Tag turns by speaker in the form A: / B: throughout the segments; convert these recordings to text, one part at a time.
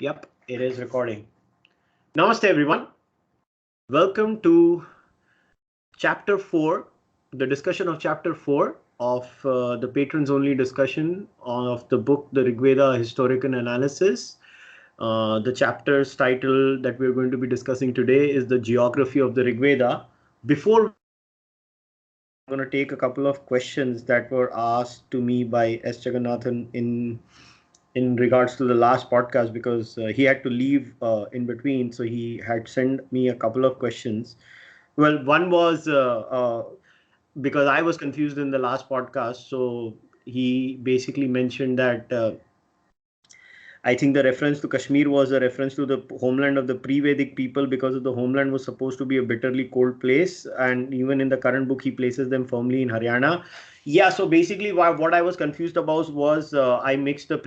A: Yep, it is recording. Namaste, everyone. Welcome to chapter 4, the discussion of chapter 4 of the patrons only discussion of the book, The Rigveda Historical Analysis. The chapter's title that we're going to be discussing today is The Geography of the Rigveda. Before we I'm going to take a couple of questions that were asked to me by S. Jagannathan in regards to the last podcast because he had to leave in between, so he had sent me a couple of questions. Well, one was because I was confused in the last podcast, so he basically mentioned that I think the reference to Kashmir was a reference to the homeland of the pre-Vedic people because of the homeland was supposed to be a bitterly cold place, and even in the current book, he places them firmly in Haryana. Yeah, so basically, what I was confused about was I mixed the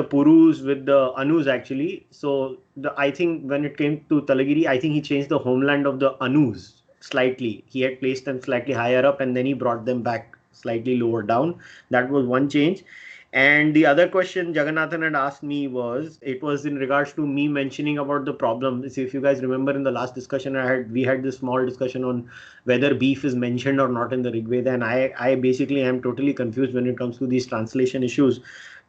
A: Purus with the Anus actually. So I think when it came to Talagiri, I think he changed the homeland of the Anus slightly. He had placed them slightly higher up and then he brought them back slightly lower down. That was one change. And the other question Jagannathan had asked me was, it was in regards to me mentioning about the problem. So if you guys remember in the last discussion we had this small discussion on whether beef is mentioned or not in the Rigveda, and I basically am totally confused when it comes to these translation issues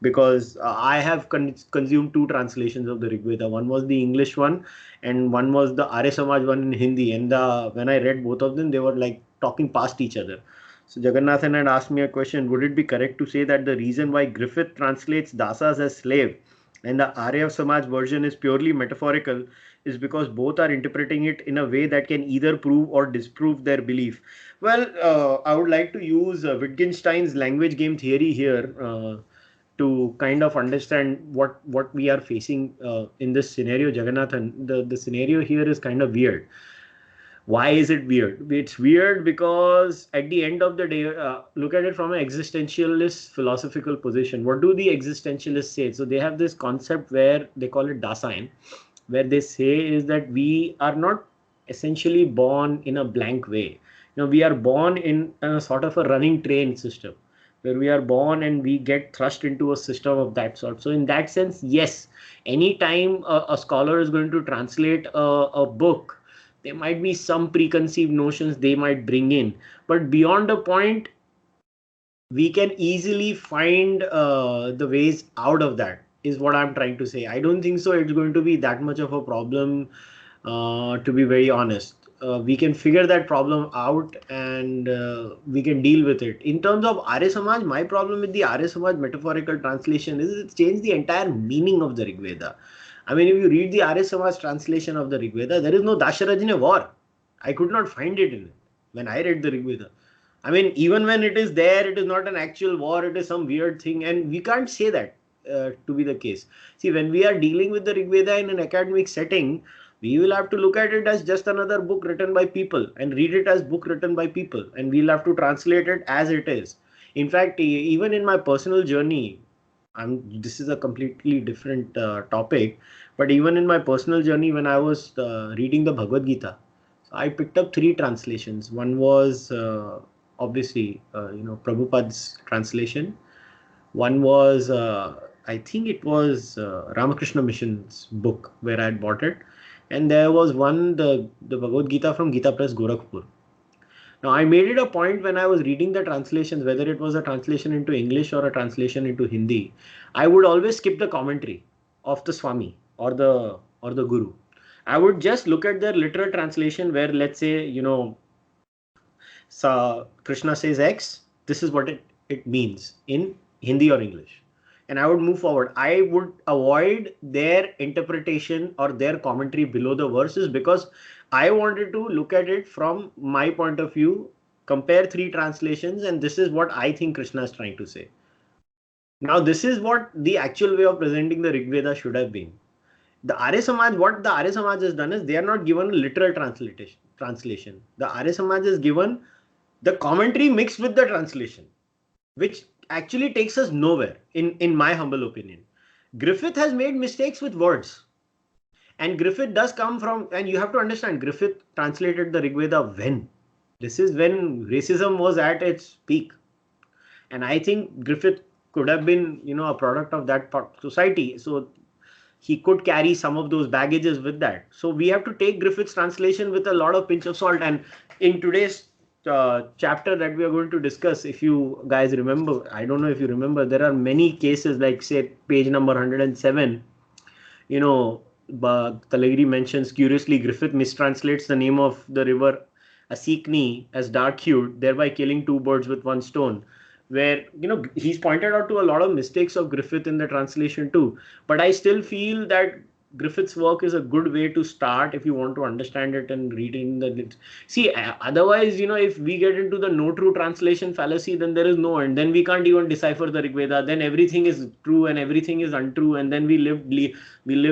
A: because I have consumed two translations of the Rigveda. One was the English one, and one was the Arya Samaj one in Hindi. And when I read both of them, they were like talking past each other. So Jagannathan had asked me a question: would it be correct to say that the reason why Griffith translates dasas as slave and the Arya Samaj version is purely metaphorical is because both are interpreting it in a way that can either prove or disprove their belief? Well, I would like to use Wittgenstein's language game theory here to kind of understand what we are facing in this scenario, Jagannathan. The scenario here is kind of weird. Why is it weird? It's weird because at the end of the day, look at it from an existentialist philosophical position. What do the existentialists say? So they have this concept where they call it Dasein, where they say is that we are not essentially born in a blank way. We are born in a sort of a running train system where we are born and we get thrust into a system of that sort. So in that sense, yes, anytime a scholar is going to translate a book, there might be some preconceived notions they might bring in, but beyond a point we can easily find the ways out of that, is what I'm trying to say. I don't think so it's going to be that much of a problem, to be very honest. We can figure that problem out and we can deal with it. In terms of Arya Samaj, my problem with the Arya Samaj metaphorical translation is it's changed the entire meaning of the Rigveda. I mean, if you read the Arya Samaj translation of the Rigveda, there is no Dasharajine war. I could not find it in it when I read the Rigveda. I mean, even when it is there, it is not an actual war, it is some weird thing, and we can't say that to be the case. See, when we are dealing with the Rigveda in an academic setting, we will have to look at it as just another book written by people and read it as book written by people, and we'll have to translate it as it is. In fact, even in my personal journey, this is a completely different topic, but even in my personal journey, when I was reading the Bhagavad Gita, so I picked up three translations. One was obviously Prabhupada's translation. One was I think it was Ramakrishna Mission's book where I had bought it, and there was one, the Bhagavad Gita from Gita Press Gorakhpur. Now I made it a point when I was reading the translations, whether it was a translation into English or a translation into Hindi, I would always skip the commentary of the Swami or the Guru. I would just look at their literal translation where, let's say, so Krishna says X, this is what it means in Hindi or English. And I would move forward. I would avoid their interpretation or their commentary below the verses because I wanted to look at it from my point of view, compare three translations, and this is what I think Krishna is trying to say. Now, this is what the actual way of presenting the Rig Veda should have been. What the Arya Samaj has done is they are not given a literal translation. The Arya Samaj is given the commentary mixed with the translation, which actually takes us nowhere, in my humble opinion. Griffith has made mistakes with words. And Griffith does come from, and you have to understand, Griffith translated the Rigveda when? This is when racism was at its peak. And I think Griffith could have been, a product of that society. So he could carry some of those baggages with that. So we have to take Griffith's translation with a lot of pinch of salt. And in today's chapter that we are going to discuss, if you guys remember, I don't know if you remember, there are many cases, like say page number 107, Talagiri mentions, curiously, Griffith mistranslates the name of the river Asikni as dark hued, thereby killing two birds with one stone. Where, he's pointed out to a lot of mistakes of Griffith in the translation too. But I still feel that Griffith's work is a good way to start if you want to understand it and read in the. See, otherwise, if we get into the no true translation fallacy, then there is no end. Then we can't even decipher the Rigveda. Then everything is true and everything is untrue. And then we live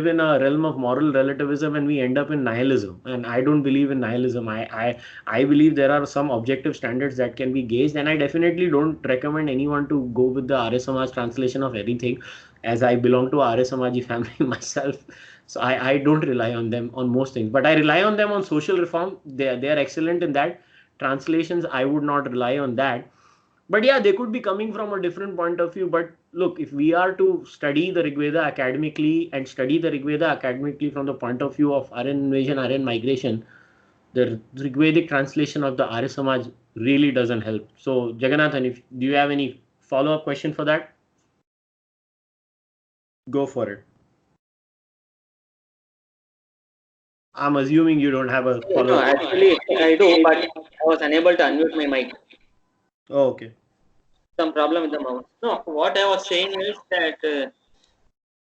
A: in a realm of moral relativism and we end up in nihilism. And I don't believe in nihilism. I believe there are some objective standards that can be gauged. And I definitely don't recommend anyone to go with the Arya Samaj translation of anything, as I belong to Arya Samaji family myself. So I don't rely on them on most things, but I rely on them on social reform. They are excellent in that. Translations, I would not rely on that. But yeah, they could be coming from a different point of view. But look, if we are to study the Rigveda academically and study the Rigveda academically from the point of view of Aryan invasion, Aryan migration, the Rigvedic translation of the Arya Samaj really doesn't help. So Jagannathan, do you have any follow-up question for that? Go for it. I'm assuming you don't have a follow-up.
B: No, actually, I do, but I was unable to unmute my mic.
A: Oh, okay.
B: Some problem with the mouse. No, what I was saying is that,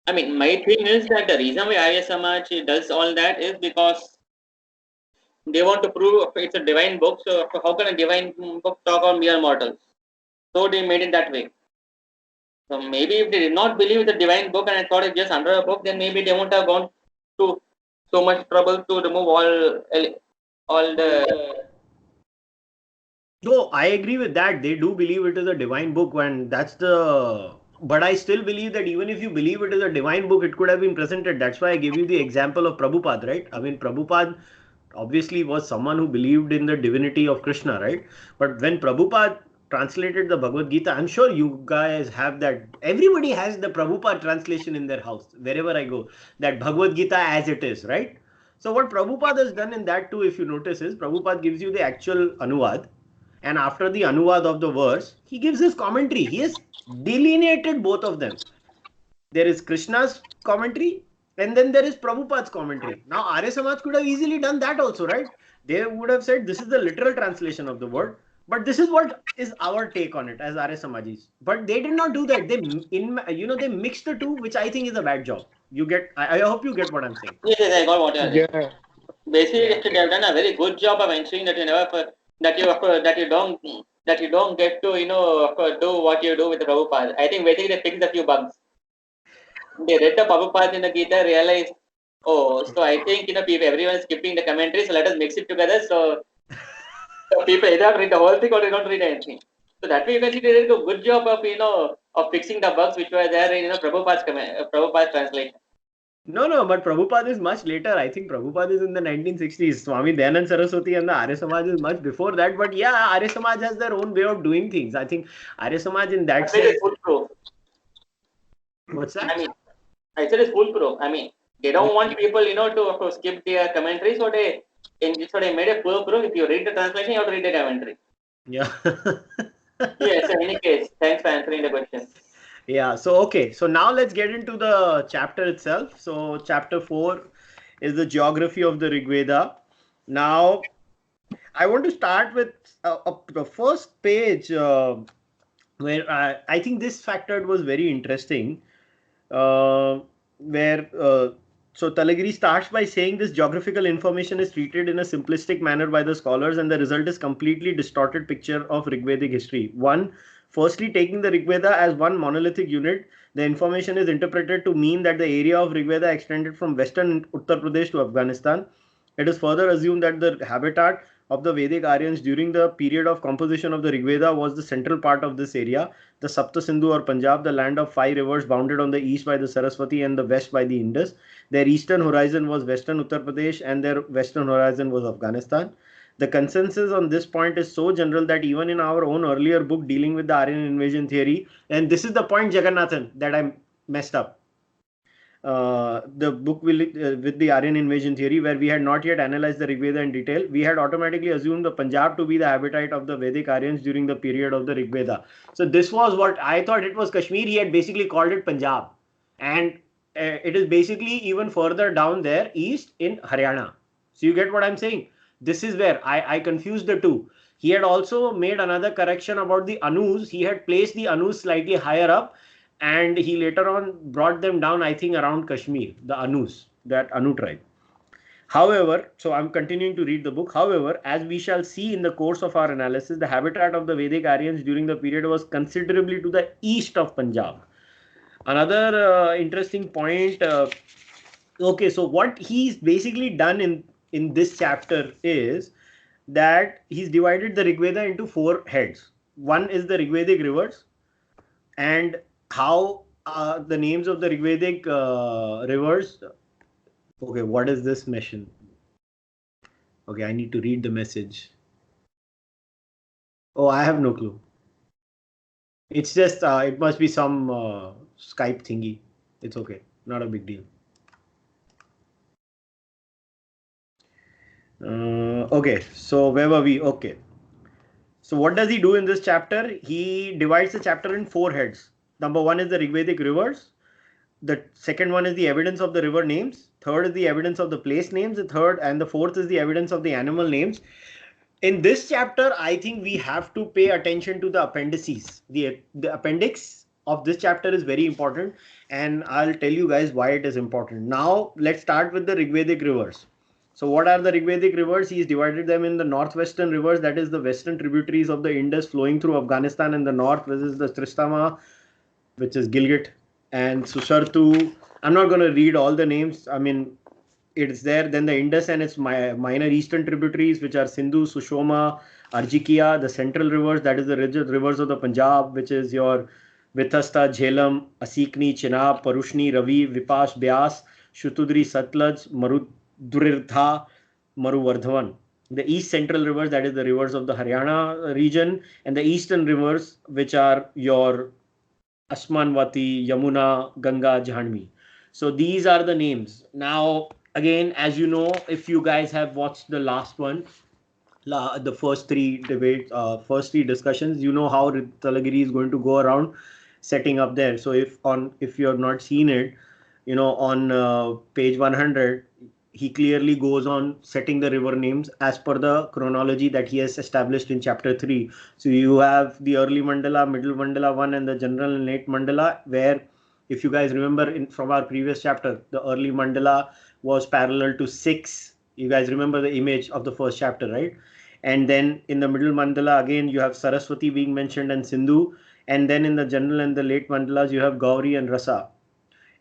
B: my thing is that the reason why Arya Samaj does all that is because they want to prove it's a divine book. So how can a divine book talk on mere mortals? So they made it that way. So maybe if they did not believe the divine book and I thought it's just under a book, then maybe they won't have gone to so much trouble to remove all the.
A: No, I agree with that. They do believe it is a divine book, and that's the. But I still believe that even if you believe it is a divine book, it could have been presented. That's why I gave you the example of Prabhupada, right? I mean, Prabhupada obviously was someone who believed in the divinity of Krishna, right? But when Prabhupada translated the Bhagavad Gita, I'm sure you guys have that. Everybody has the Prabhupada translation in their house, wherever I go, that Bhagavad Gita as it is, right? So what Prabhupada has done in that too, if you notice, is Prabhupada gives you the actual Anuvad. And after the Anuvad of the verse, he gives his commentary. He has delineated both of them. There is Krishna's commentary and then there is Prabhupada's commentary. Now, Arya Samaj could have easily done that also, right? They would have said, this is the literal translation of the word, but this is what is our take on it as Arya Samajis. But they did not do that. They mixed the two, which I think is a bad job. I hope you get what I'm saying.
B: Yes, I got what you are saying. Yeah. Basically, they have done a very good job of ensuring that you don't get to do what you do with the Prabhupada. I think basically they fixed a few bugs. They read the Prabhupada in the Gita, realized, so I think everyone is skipping the commentary, so let us mix it together. So people either read the whole thing or they don't read anything. So that way you can see they did a good job of fixing the bugs which were there in Prabhupada's translation.
A: No, but Prabhupada is much later. I think Prabhupada is in the 1960s. Swami Dayanand Saraswati and the Arya Samaj is much before that. But yeah, Arya Samaj has their own way of doing things. I think Arya Samaj in that sense.
B: Foolproof.
A: What's that?
B: I said it's foolproof. They don't want people, to skip their commentary. So they made a foolproof. If you read the translation, you have to read the commentary.
A: Yeah.
B: Yes, in any case, thanks for answering the question.
A: Yeah, so now let's get into the chapter itself. So chapter 4 is the geography of the Rigveda. Now, I want to start with the first page where I think this factor was very interesting. So Talagiri starts by saying this geographical information is treated in a simplistic manner by the scholars and the result is completely distorted picture of Rigvedic history. Firstly, taking the Rigveda as one monolithic unit, the information is interpreted to mean that the area of Rigveda extended from western Uttar Pradesh to Afghanistan. It is further assumed that the habitat of the Vedic Aryans during the period of composition of the Rigveda was the central part of this area, the Sapta Sindhu or Punjab, the land of 5 rivers bounded on the east by the Saraswati and the west by the Indus. Their eastern horizon was western Uttar Pradesh and their western horizon was Afghanistan. The consensus on this point is so general that even in our own earlier book dealing with the Aryan invasion theory, and this is the point, Jagannathan, that I messed up. The book with the Aryan invasion theory, where we had not yet analyzed the Rigveda in detail, we had automatically assumed the Punjab to be the habitat of the Vedic Aryans during the period of the Rigveda. So this was what I thought it was Kashmir. He had basically called it Punjab, and it is basically even further down there east in Haryana. So you get what I'm saying? This is where I confused the two. He had also made another correction about the Anus. He had placed the Anus slightly higher up, and he later on brought them down, I think, around Kashmir, the Anus, that Anu tribe. However, so I'm continuing to read the book. However, as we shall see in the course of our analysis, the habitat of the Vedic Aryans during the period was considerably to the east of Punjab. Another interesting point. Okay, so what he's basically done in this chapter is that he's divided the Rigveda into 4 heads. One is the Rigvedic rivers, and how the names of the Rigvedic rivers. Okay, what is this mission? Okay, I need to read the message. Oh, I have no clue. It's just it must be some Skype thingy. It's okay, not a big deal. Okay, so where were we? Okay. So what does he do in this chapter? He divides the chapter in 4 heads. Number 1 is the Rigvedic rivers. The second one is the evidence of the river names. Third is the evidence of the place names. The third and the fourth is the evidence of the animal names. In this chapter, I think we have to pay attention to the appendices. The appendix of this chapter is very important, and I'll tell you guys why it is important. Now, let's start with the Rigvedic rivers. So what are the Rigvedic rivers? He's divided them in the northwestern rivers, that is the western tributaries of the Indus flowing through Afghanistan in the north, which is the Tristama, which is Gilgit, and Susartu. I'm not going to read all the names. I mean, it's there. Then the Indus and its minor eastern tributaries, which are Sindhu, Sushoma, Arjikia, the central rivers, that is the rivers of the Punjab, which is your Vithasta, Jhelum, Asikni, Chenab, Parushni, Ravi, Vipas, Byas, Shutudri, Satlaj, Marudrirtha, Maruvardhavan. The east central rivers, that is the rivers of the Haryana region, and the eastern rivers, which are your Asmanwati, Yamuna, Ganga, Jhanvi. So these are the names. Now, again, as you know, if you guys have watched the last one, the first 3 debates, first 3 discussions, you know how Talagiri is going to go around setting up there. So if you have not seen it, you know, on page 100, he clearly goes on setting the river names as per the chronology that he has established in chapter 3. So you have the early mandala, middle mandala 1, and the general and late mandala, where, if you guys remember from our previous chapter, the early mandala was parallel to 6. You guys remember the image of the first chapter, right? And then in the middle mandala, again, you have Saraswati being mentioned and Sindhu. And then in the general and the late mandalas, you have Gauri and Rasa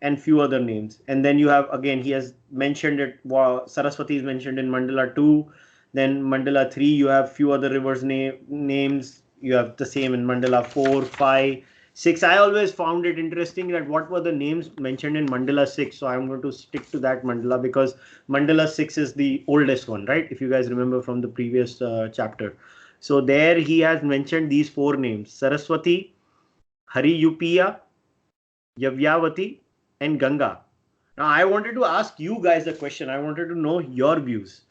A: and few other names. And then you have, again, he has mentioned it, Saraswati is mentioned in mandala 2. Then mandala 3, you have few other rivers names. You have the same in mandala 4, 5, 6. I always found it interesting that what were the names mentioned in mandala 6. So I'm going to stick to that mandala, because mandala 6 is the oldest one, right? If you guys remember from the previous chapter. So there he has mentioned these 4 names: Saraswati, Hariyupiya, Yavyavati, and Ganga. Now, I wanted to ask you guys a question. I wanted to know your views.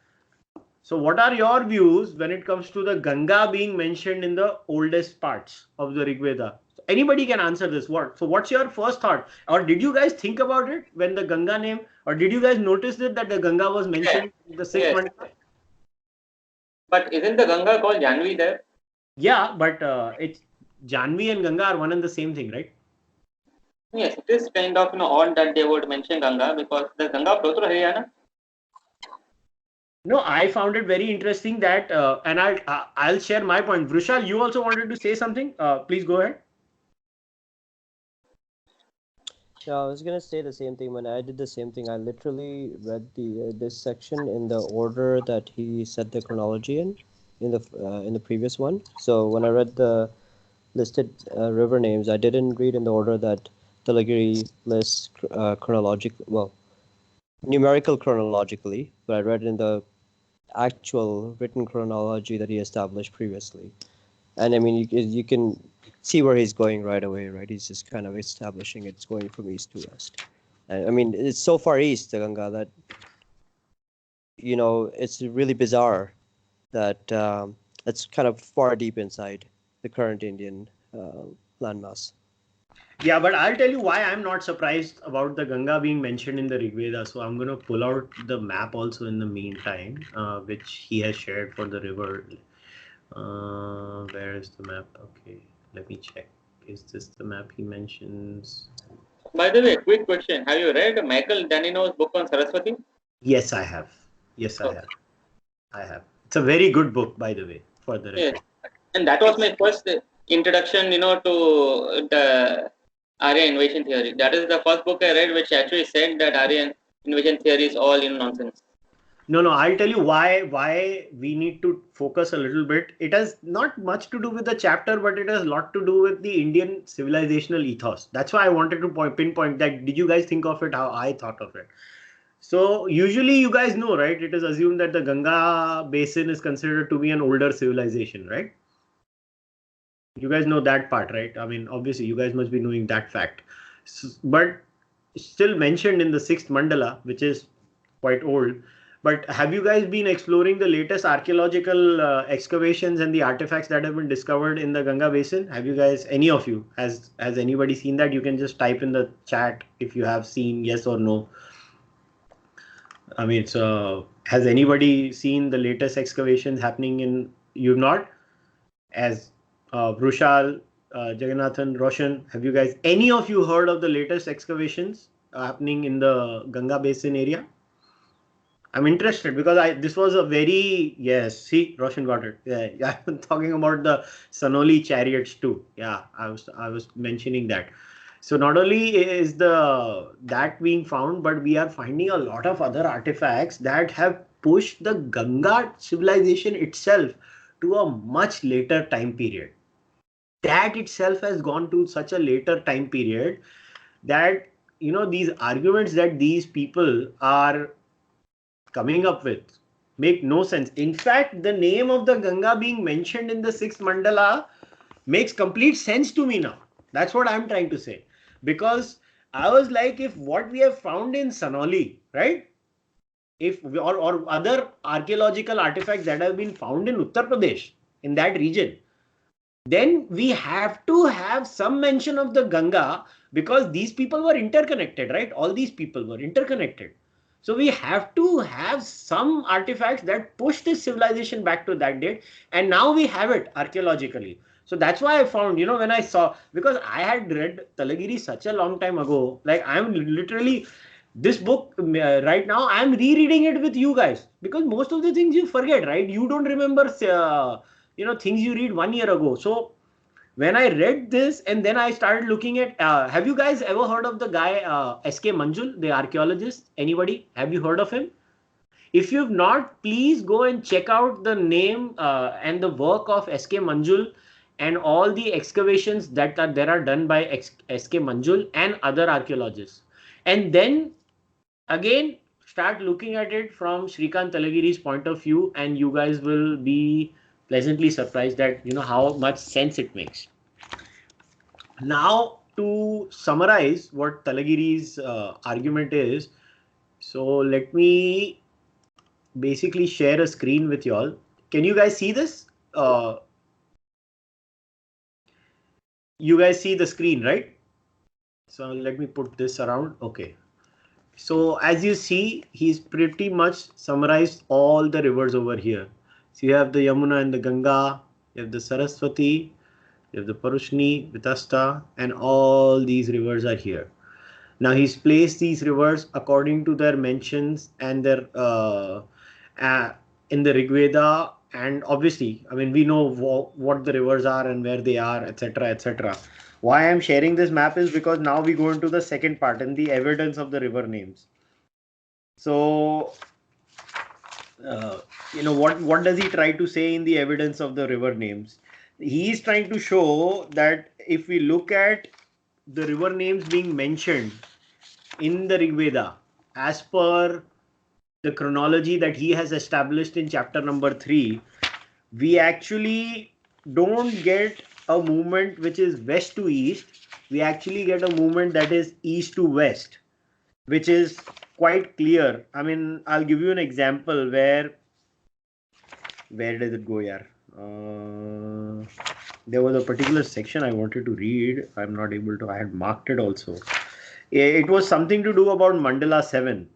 A: So, what are your views when it comes to the Ganga being mentioned in the oldest parts of the Rigveda? So anybody can answer this. What's your first thought? Or did you guys think about it when the Ganga name, or did you guys notice that the Ganga was mentioned in the 6th
B: Yes.
A: mandala?
B: But isn't the Ganga called Janvi there?
A: Yeah, but it's Janvi and Ganga are one and the same thing, right?
B: Yes, it is kind of odd that they would mention Ganga, because the Ganga flows through Haryana.
A: No, I found it very interesting that, and I'll share my point. Vrushal, you also wanted to say something. Please go ahead.
C: Yeah, I was gonna say the same thing. When I did the same thing, I literally read the this section in the order that he said the chronology in the previous one. So when I read the listed river names, I didn't read in the order that Talagiri lists numerical chronologically, but I read in the actual written chronology that he established previously. And I mean, you can see where he's going right away, right? He's just kind of establishing it's going from east to west. And I mean, it's so far east, the Ganga, that it's really bizarre that it's kind of far deep inside the current Indian landmass.
A: Yeah, but I'll tell you why I'm not surprised about the Ganga being mentioned in the Rigveda. So I'm going to pull out the map also in the meantime, which he has shared for the river. Where is the map? Okay, let me check. Is this the map he mentions?
B: By the way, quick question: have you read Michael Danino's book on Saraswati?
A: Yes, I have. Yes, I
B: Okay.
A: have. I have. It's a very good book, by the way, for the
B: Yes,
A: record.
B: and that was my first introduction, to the Arya invasion theory. That is the first book I read, which actually said that Aryan invasion theory is all nonsense.
A: No, I'll tell you why we need to focus a little bit. It has not much to do with the chapter, but it has a lot to do with the Indian civilizational ethos. That's why I wanted to pinpoint that. Did you guys think of it how I thought of it? So usually you guys know, right? It is assumed that the Ganga basin is considered to be an older civilization, right? You guys know that part, right? I mean, obviously you guys must be knowing that fact. But still mentioned in the sixth mandala, which is quite old. But have you guys been exploring the latest archaeological excavations and the artifacts that have been discovered in the Ganga basin? Have you guys, any of you, has anybody seen that? You can just type in the chat if you have seen, yes or no. I mean, has anybody seen the latest excavations happening in? You've not? As Brushal, Jagannathan, Roshan, have you guys, any of you heard of the latest excavations happening in the Ganga basin area? I'm interested because this was a very, yes, see, Roshan got it. Yeah, I'm talking about the Sanoli chariots too. Yeah, I was mentioning that. So not only is that being found, but we are finding a lot of other artifacts that have pushed the Ganga civilization itself to a much later time period. That itself has gone to such a later time period that these arguments that these people are coming up with make no sense. In fact, the name of the Ganga being mentioned in the sixth mandala makes complete sense to me now. That's what I'm trying to say. Because I was like, if what we have found in Sanoli, right? If or other archaeological artifacts that have been found in Uttar Pradesh, in that region, then we have to have some mention of the Ganga because these people were interconnected, right? All these people were interconnected. So we have to have some artifacts that push this civilization back to that date. And now we have it archaeologically. So that's why I found, when I saw, because I had read Talagiri such a long time ago, like I'm literally, this book right now, I'm rereading it with you guys because most of the things you forget, right? You don't remember, things you read 1 year ago. So when I read this and then I started looking at, have you guys ever heard of the guy SK Manjul, the archaeologist? Anybody? Have you heard of him? If you've not, please go and check out the name and the work of SK Manjul and all the excavations that are done by SK Manjul and other archaeologists. And then again, start looking at it from Shrikant Talagiri's point of view, and you guys will be pleasantly surprised that how much sense it makes. Now, to summarize what Talagiri's argument is, so let me basically share a screen with y'all. Can you guys see this? You guys see the screen, right? So let me put this around. Okay. So as you see, he's pretty much summarized all the rivers over here. So you have the Yamuna and the Ganga, you have the Saraswati, you have the Parushni, Vitasta, and all these rivers are here. Now he's placed these rivers according to their mentions and their in the Rigveda, and obviously, I mean, we know what the rivers are and where they are, etc., etc. Why I'm sharing this map is because now we go into the second part and the evidence of the river names. So, what does he try to say in the evidence of the river names? He is trying to show that if we look at the river names being mentioned in the Rigveda, as per the chronology that he has established in chapter number 3, we actually don't get a movement which is west to east. We actually get a movement that is east to west, which is quite clear. I mean, I'll give you an example where does it go, yaar? There was a particular section I wanted to read. I'm not able to. I had marked it also. It was something to do about Mandala 7,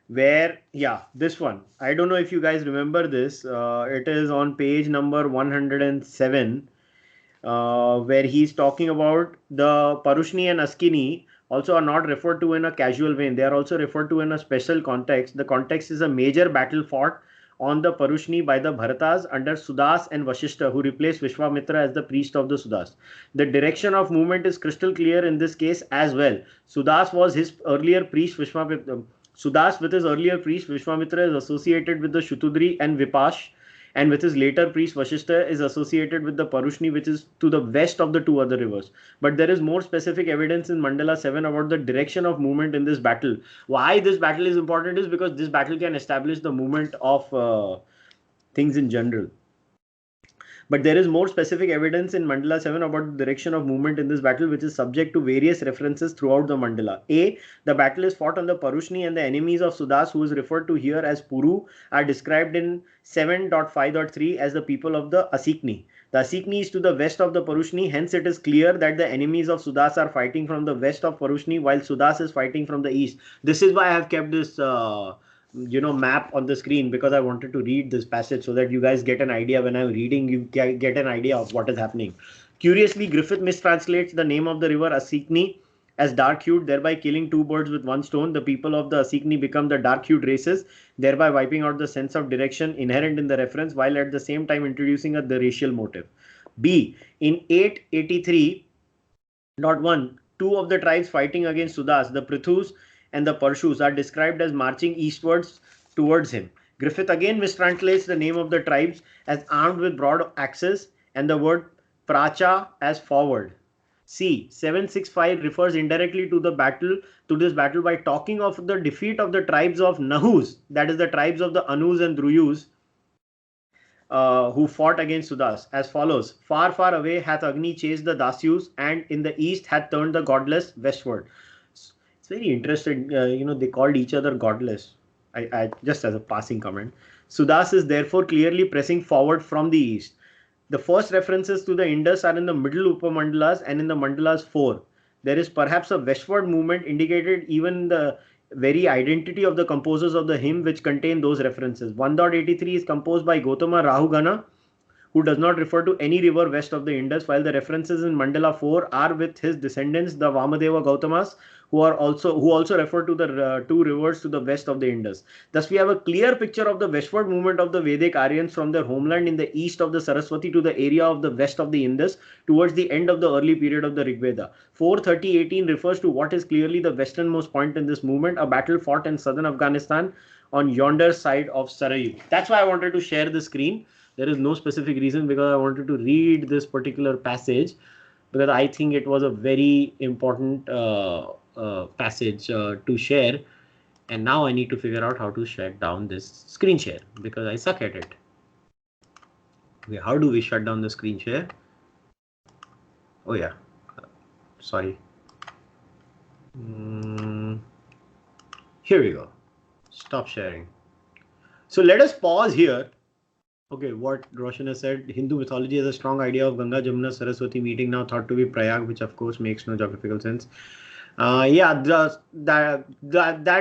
A: where, yeah, this one. I don't know if you guys remember this. It is on page number 107, where he's talking about the Parushni and Askini also are not referred to in a casual vein. They are also referred to in a special context. The context is a major battle fought on the Parushni by the Bharatas under Sudas and Vashishta, who replaced Vishwamitra as the priest of the Sudas. The direction of movement is crystal clear in this case as well. Sudas was his earlier priest, Vishwamitra. Sudas with his earlier priest Vishwamitra is associated with the Shutudri and Vipash, and with his later priest Vashishta is associated with the Parushni, which is to the west of the two other rivers. But there is more specific evidence in Mandala 7 about the direction of movement in this battle. Why this battle is important is because this battle can establish the movement of things in general. But there is more specific evidence in Mandala 7 about the direction of movement in this battle, which is subject to various references throughout the Mandala. A. The battle is fought on the Parushni, and the enemies of Sudas, who is referred to here as Puru, are described in 7.5.3 as the people of the Asikni. The Asikni is to the west of the Parushni, hence it is clear that the enemies of Sudas are fighting from the west of Parushni, while Sudas is fighting from the east. This is why I have kept this map on the screen, because I wanted to read this passage so that you guys get an idea. When I'm reading, you get an idea of what is happening. Curiously, Griffith mistranslates the name of the river Asikni as dark hued, thereby killing two birds with one stone. The people of the Asikni become the dark hued races, thereby wiping out the sense of direction inherent in the reference, while at the same time introducing the racial motive. B. In 883.1, two of the tribes fighting against Sudas, the Prithus and the Parshus, are described as marching eastwards towards him. Griffith again mistranslates the name of the tribes as armed with broad axes and the word Pracha as forward. C. 765 refers indirectly to this battle by talking of the defeat of the tribes of Nahus, that is the tribes of the Anus and Druyus, who fought against Sudas, as follows: far, far away hath Agni chased the Dasyus, and in the east hath turned the godless westward. It's very interesting. They called each other godless. I just as a passing comment. Sudas is therefore clearly pressing forward from the east. The first references to the Indus are in the middle Upamandalas and in the Mandalas 4. There is perhaps a westward movement indicated even the very identity of the composers of the hymn which contain those references. 1.83 is composed by Gautama Rahugana, who does not refer to any river west of the Indus, while the references in Mandala 4 are with his descendants, the Vamadeva Gautamas, who also refer to the two rivers to the west of the Indus. Thus, we have a clear picture of the westward movement of the Vedic Aryans from their homeland in the east of the Saraswati to the area of the west of the Indus towards the end of the early period of the Rigveda. 4.30.18 refers to what is clearly the westernmost point in this movement, a battle fought in southern Afghanistan on yonder side of Sarayu. That's why I wanted to share the screen. There is no specific reason, because I wanted to read this particular passage because I think it was a very important passage to share. And now I need to figure out how to shut down this screen share because I suck at it. Okay, how do we shut down the screen share? Oh yeah, sorry. Here we go. Stop sharing. So let us pause here. Okay, what Roshan has said, Hindu mythology has a strong idea of Ganga, Jamuna, Saraswati meeting, now thought to be Prayag, which of course makes no geographical sense. That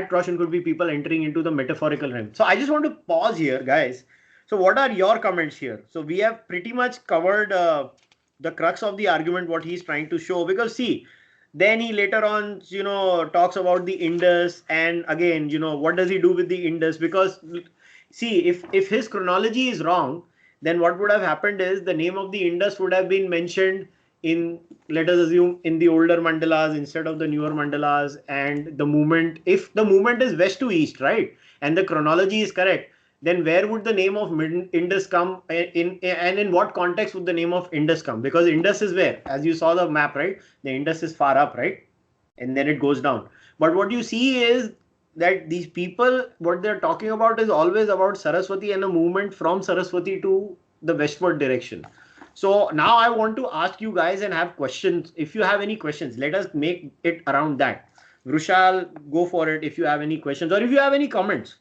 A: Roshan could be people entering into the metaphorical realm. So I just want to pause here, guys. So what are your comments here? So we have pretty much covered the crux of the argument, what he's trying to show, because see, then he later on, talks about the Indus, and again, what does he do with the Indus? Because see, if his chronology is wrong, then what would have happened is the name of the Indus would have been mentioned in, let us assume, in the older mandalas instead of the newer mandalas, and the movement, if the movement is west to east, right, and the chronology is correct, then where would the name of Indus come in, and in what context would the name of Indus come? Because Indus is where, as you saw the map, right, the Indus is far up, right, and then it goes down. But what you see is that these people, what they're talking about is always about Saraswati and a movement from Saraswati to the westward direction. So now I want to ask you guys and have questions. If you have any questions, let us make it around that. Vrushal, go for it if you have any questions or if you have any comments.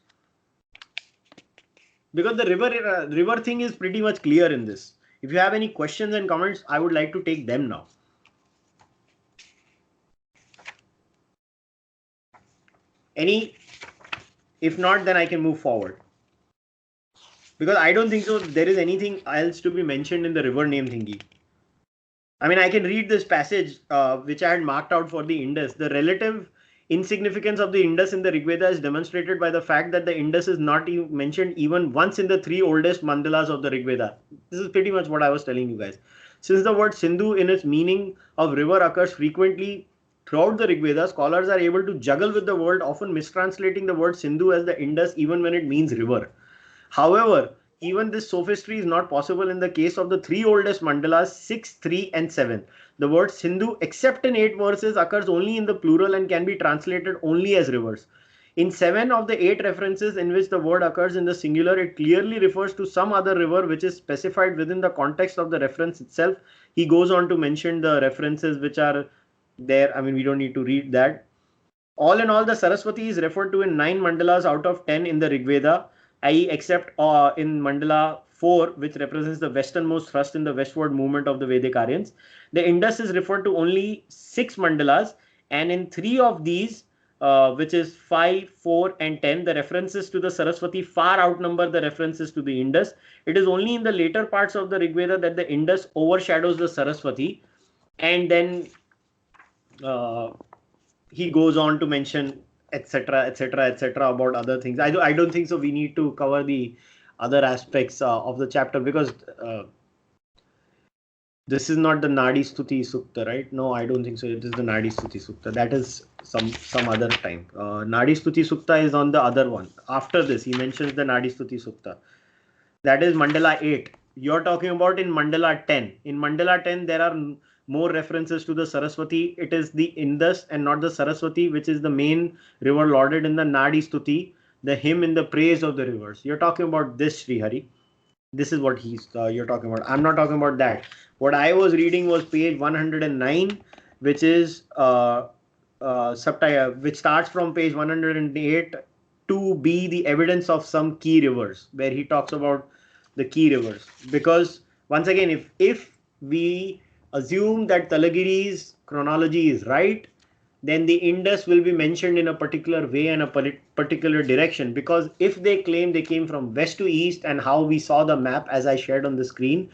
A: Because the river thing is pretty much clear in this. If you have any questions and comments, I would like to take them now. Any? If not, then I can move forward. Because I don't think so there is anything else to be mentioned in the river name thingy. I mean, I can read this passage which I had marked out for the Indus. The relative insignificance of the Indus in the Rigveda is demonstrated by the fact that the Indus is not even mentioned even once in the 3 oldest mandalas of the Rigveda. This is pretty much what I was telling you guys. Since the word Sindhu in its meaning of river occurs frequently throughout the Rigveda, scholars are able to juggle with the word, often mistranslating the word Sindhu as the Indus even when it means river. However, even this sophistry is not possible in the case of the 3 oldest mandalas 6, 3 and 7. The word Sindhu, except in 8 verses, occurs only in the plural and can be translated only as rivers. In 7 of the 8 references in which the word occurs in the singular, it clearly refers to some other river which is specified within the context of the reference itself. He goes on to mention the references which are there. I mean, we don't need to read that. All in all, the Saraswati is referred to in 9 mandalas out of 10 in the Rigveda, i.e. except in mandala 4, which represents the westernmost thrust in the westward movement of the Vedic Aryans. The Indus is referred to only 6 mandalas, and in 3 of these, which is 5, 4 and 10, the references to the Saraswati far outnumber the references to the Indus. It is only in the later parts of the Rigveda that the Indus overshadows the Saraswati, and then he goes on to mention etc etc etc about other things. I don't think so we need to cover the other aspects of the chapter because this is not the Nadi Stuti Sukta, right? No, I don't think so. It is the Nadi Stuti Sukta. That is some other time. Nadi Stuti Sukta is on the other one. After this, he mentions the Nadi Stuti Sukta. That is Mandala 8. You're talking about in Mandala 10. In Mandala 10, there are more references to the Saraswati. It is the Indus and not the Saraswati, which is the main river lauded in the Nadi Stuti, the hymn in the praise of the rivers. You're talking about this, Sri Hari. This is what you're talking about. I'm not talking about that. What I was reading was page 109, which is subtitle, which starts from page 108 to be the evidence of some key rivers, where he talks about the key rivers. Because once again, if we assume that Talagiri's chronology is right, then the Indus will be mentioned in a particular way and a particular direction. Because if they claim they came from west to east, and how we saw the map as I shared on the screen,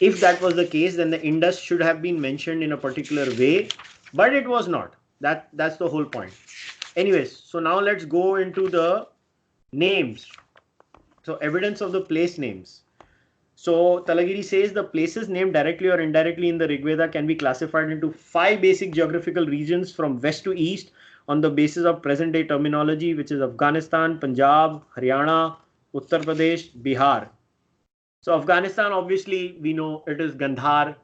A: if that was the case, then the Indus should have been mentioned in a particular way, but it was not. That's the whole point. Anyways, so now let's go into the names. So evidence of the place names. So Talagiri says the places named directly or indirectly in the Rigveda can be classified into 5 basic geographical regions from west to east on the basis of present day terminology, which is Afghanistan, Punjab, Haryana, Uttar Pradesh, Bihar. So Afghanistan, obviously, we know it is Gandhar.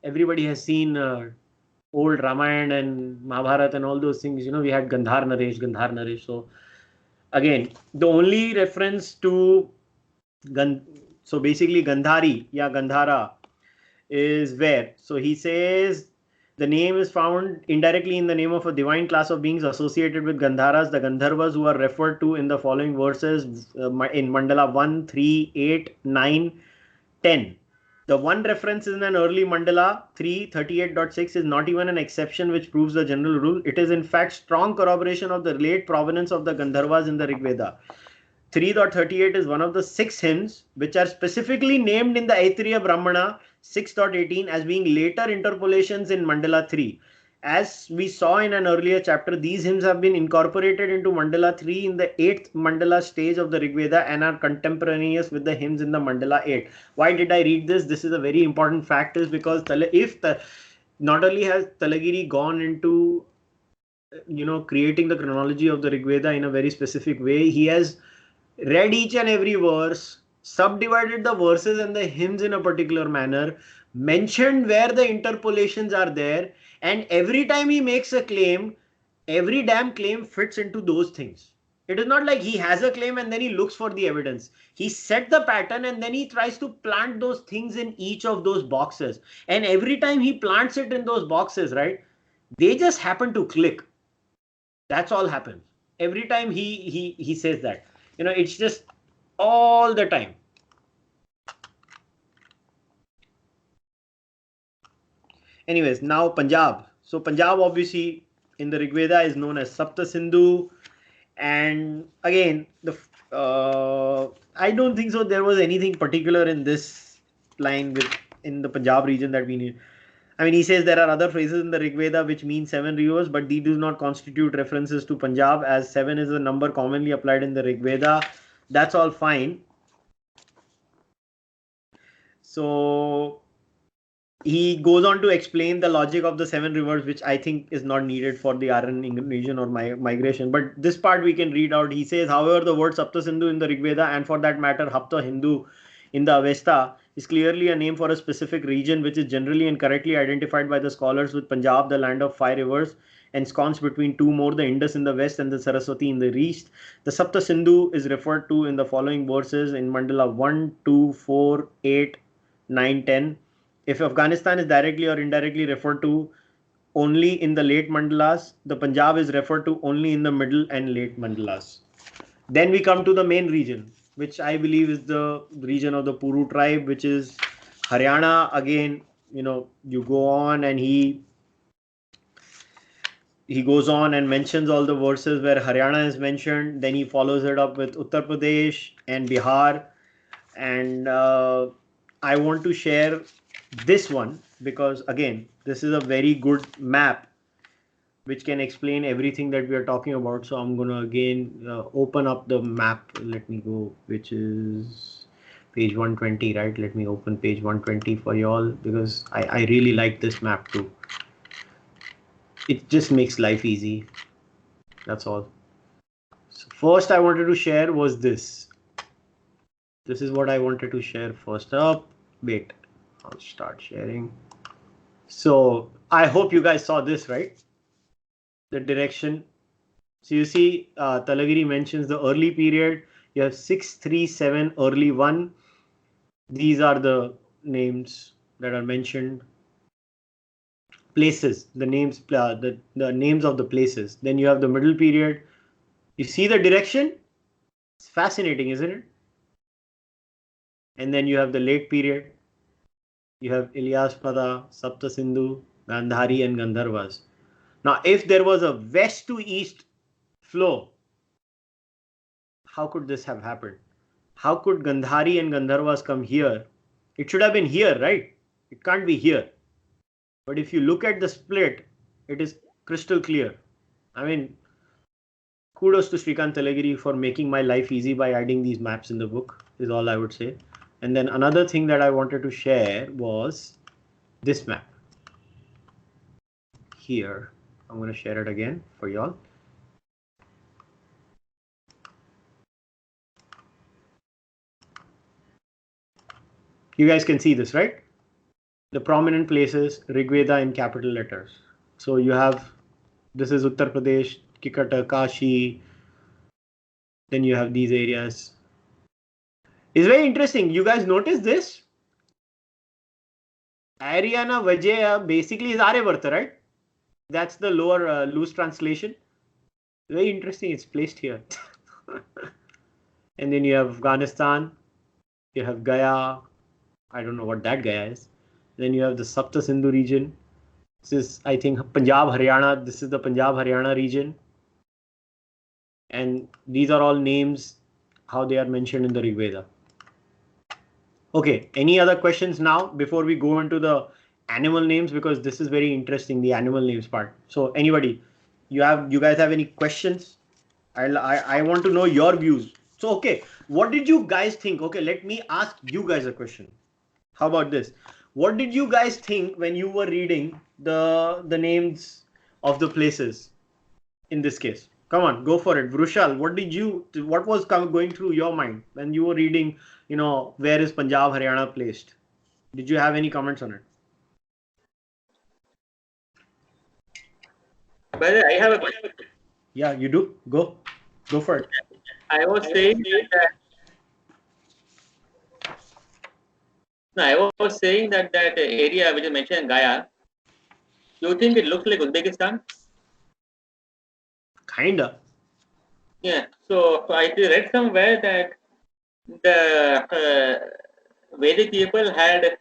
A: Everybody has seen old Ramayana and Mahabharata and all those things. You know, we had Gandhar Naresh, Gandhar Naresh. So again, the only reference to so basically Gandhari, yeah, Gandhara is where? So he says the name is found indirectly in the name of a divine class of beings associated with Gandharas, the Gandharvas, who are referred to in the following verses in Mandala 1, 3, 8, 9, 10. The one reference in an early Mandala 338.6 is not even an exception which proves the general rule. It is in fact strong corroboration of the late provenance of the Gandharvas in the Rigveda. 3.38 is one of the 6 hymns which are specifically named in the Aitreya Brahmana 6.18 as being later interpolations in Mandala 3. As we saw in an earlier chapter, these hymns have been incorporated into Mandala 3 in the 8th Mandala stage of the Rigveda and are contemporaneous with the hymns in the Mandala 8. Why did I read this? This is a very important fact, is because not only has Talagiri gone into creating the chronology of the Rigveda in a very specific way, he has read each and every verse, subdivided the verses and the hymns in a particular manner, mentioned where the interpolations are there, and every time he makes a claim, every damn claim fits into those things. It is not like he has a claim and then he looks for the evidence. He set the pattern and then he tries to plant those things in each of those boxes. And every time he plants it in those boxes, right, they just happen to click. That's all happens. Every time he says that. It's just all the time. Anyways, now Punjab. So Punjab obviously in the Rigveda is known as Sapta Sindhu. And again, I don't think so there was anything particular in this line in the Punjab region that we need. I mean, he says there are other phrases in the Rigveda which mean 7 rivers, but these do not constitute references to Punjab, as 7 is a number commonly applied in the Rigveda. That's all fine. So he goes on to explain the logic of the 7 rivers, which I think is not needed for the Aryan region or migration. But this part we can read out. He says, however, the word Sapta Sindhu in the Rigveda, and for that matter, Hapta Hindu in the Avesta, is clearly a name for a specific region, which is generally and correctly identified by the scholars with Punjab, the land of 5 rivers, ensconced between 2 more, the Indus in the west and the Saraswati in the east. The Sapta Sindhu is referred to in the following verses in Mandala 1, 2, 4, 8, 9, 10. If Afghanistan is directly or indirectly referred to only in the late mandalas, the Punjab is referred to only in the middle and late mandalas. Then we come to the main region, which I believe is the region of the Puru tribe, which is Haryana. Again, you go on and he goes on and mentions all the verses where Haryana is mentioned. Then he follows it up with Uttar Pradesh and Bihar. And I want to share this one because again, this is a very good map which can explain everything that we are talking about. So I'm going to again open up the map. Let me go, which is page 120, right? Let me open page 120 for y'all because I really like this map too. It just makes life easy. That's all. So first I wanted to share was this. This is what I wanted to share first up. Wait, I'll start sharing. So I hope you guys saw this, right? The direction. So you see, Talagiri mentions the early period. You have 637 early 1. These are the names that are mentioned. Places, the names, the names of the places. Then you have the middle period. You see the direction? It's fascinating, isn't it? And then you have the late period. You have Ilyaspada, Sapta Sindhu, Gandhari, and Gandharvas. Now, if there was a west to east flow, how could this have happened? How could Gandhari and Gandharvas come here? It should have been here, right? It can't be here. But if you look at the split, it is crystal clear. I mean, kudos to Srikant Talagiri for making my life easy by adding these maps in the book, is all I would say. And then another thing that I wanted to share was this map. Here, I'm going to share it again for y'all. You guys can see this, right? The prominent places, Rigveda in capital letters. So you have, this is Uttar Pradesh, Kikata, Kashi. Then you have these areas. It's very interesting. You guys notice this? Ariana Vijaya basically is Aryavarta, right? That's the lower loose translation. Very interesting. It's placed here. And then you have Afghanistan. You have Gaya. I don't know what that Gaya is. Then you have the Sapta Sindhu region. This is, I think, Punjab, Haryana. This is the Punjab, Haryana region. And these are all names, how they are mentioned in the Rigveda. Okay, any other questions now before we go into the animal names, because this is very interesting, the animal names part. So anybody, you guys have any questions? I want to know your views. So okay, what did you guys think? Okay, let me ask you guys a question. How about this? What did you guys think when you were reading the names of the places in this case? Come on, go for it. Vrushal, what was going through your mind when you were reading, where is Punjab, Haryana placed? Did you have any comments on it?
B: By the way, I have a question.
A: Yeah, you do. Go. Go for it.
B: I was saying that area which is mentioned in Gaya, you think it looks like Uzbekistan?
A: Kinda.
B: Yeah. So I read somewhere that the Vedic people had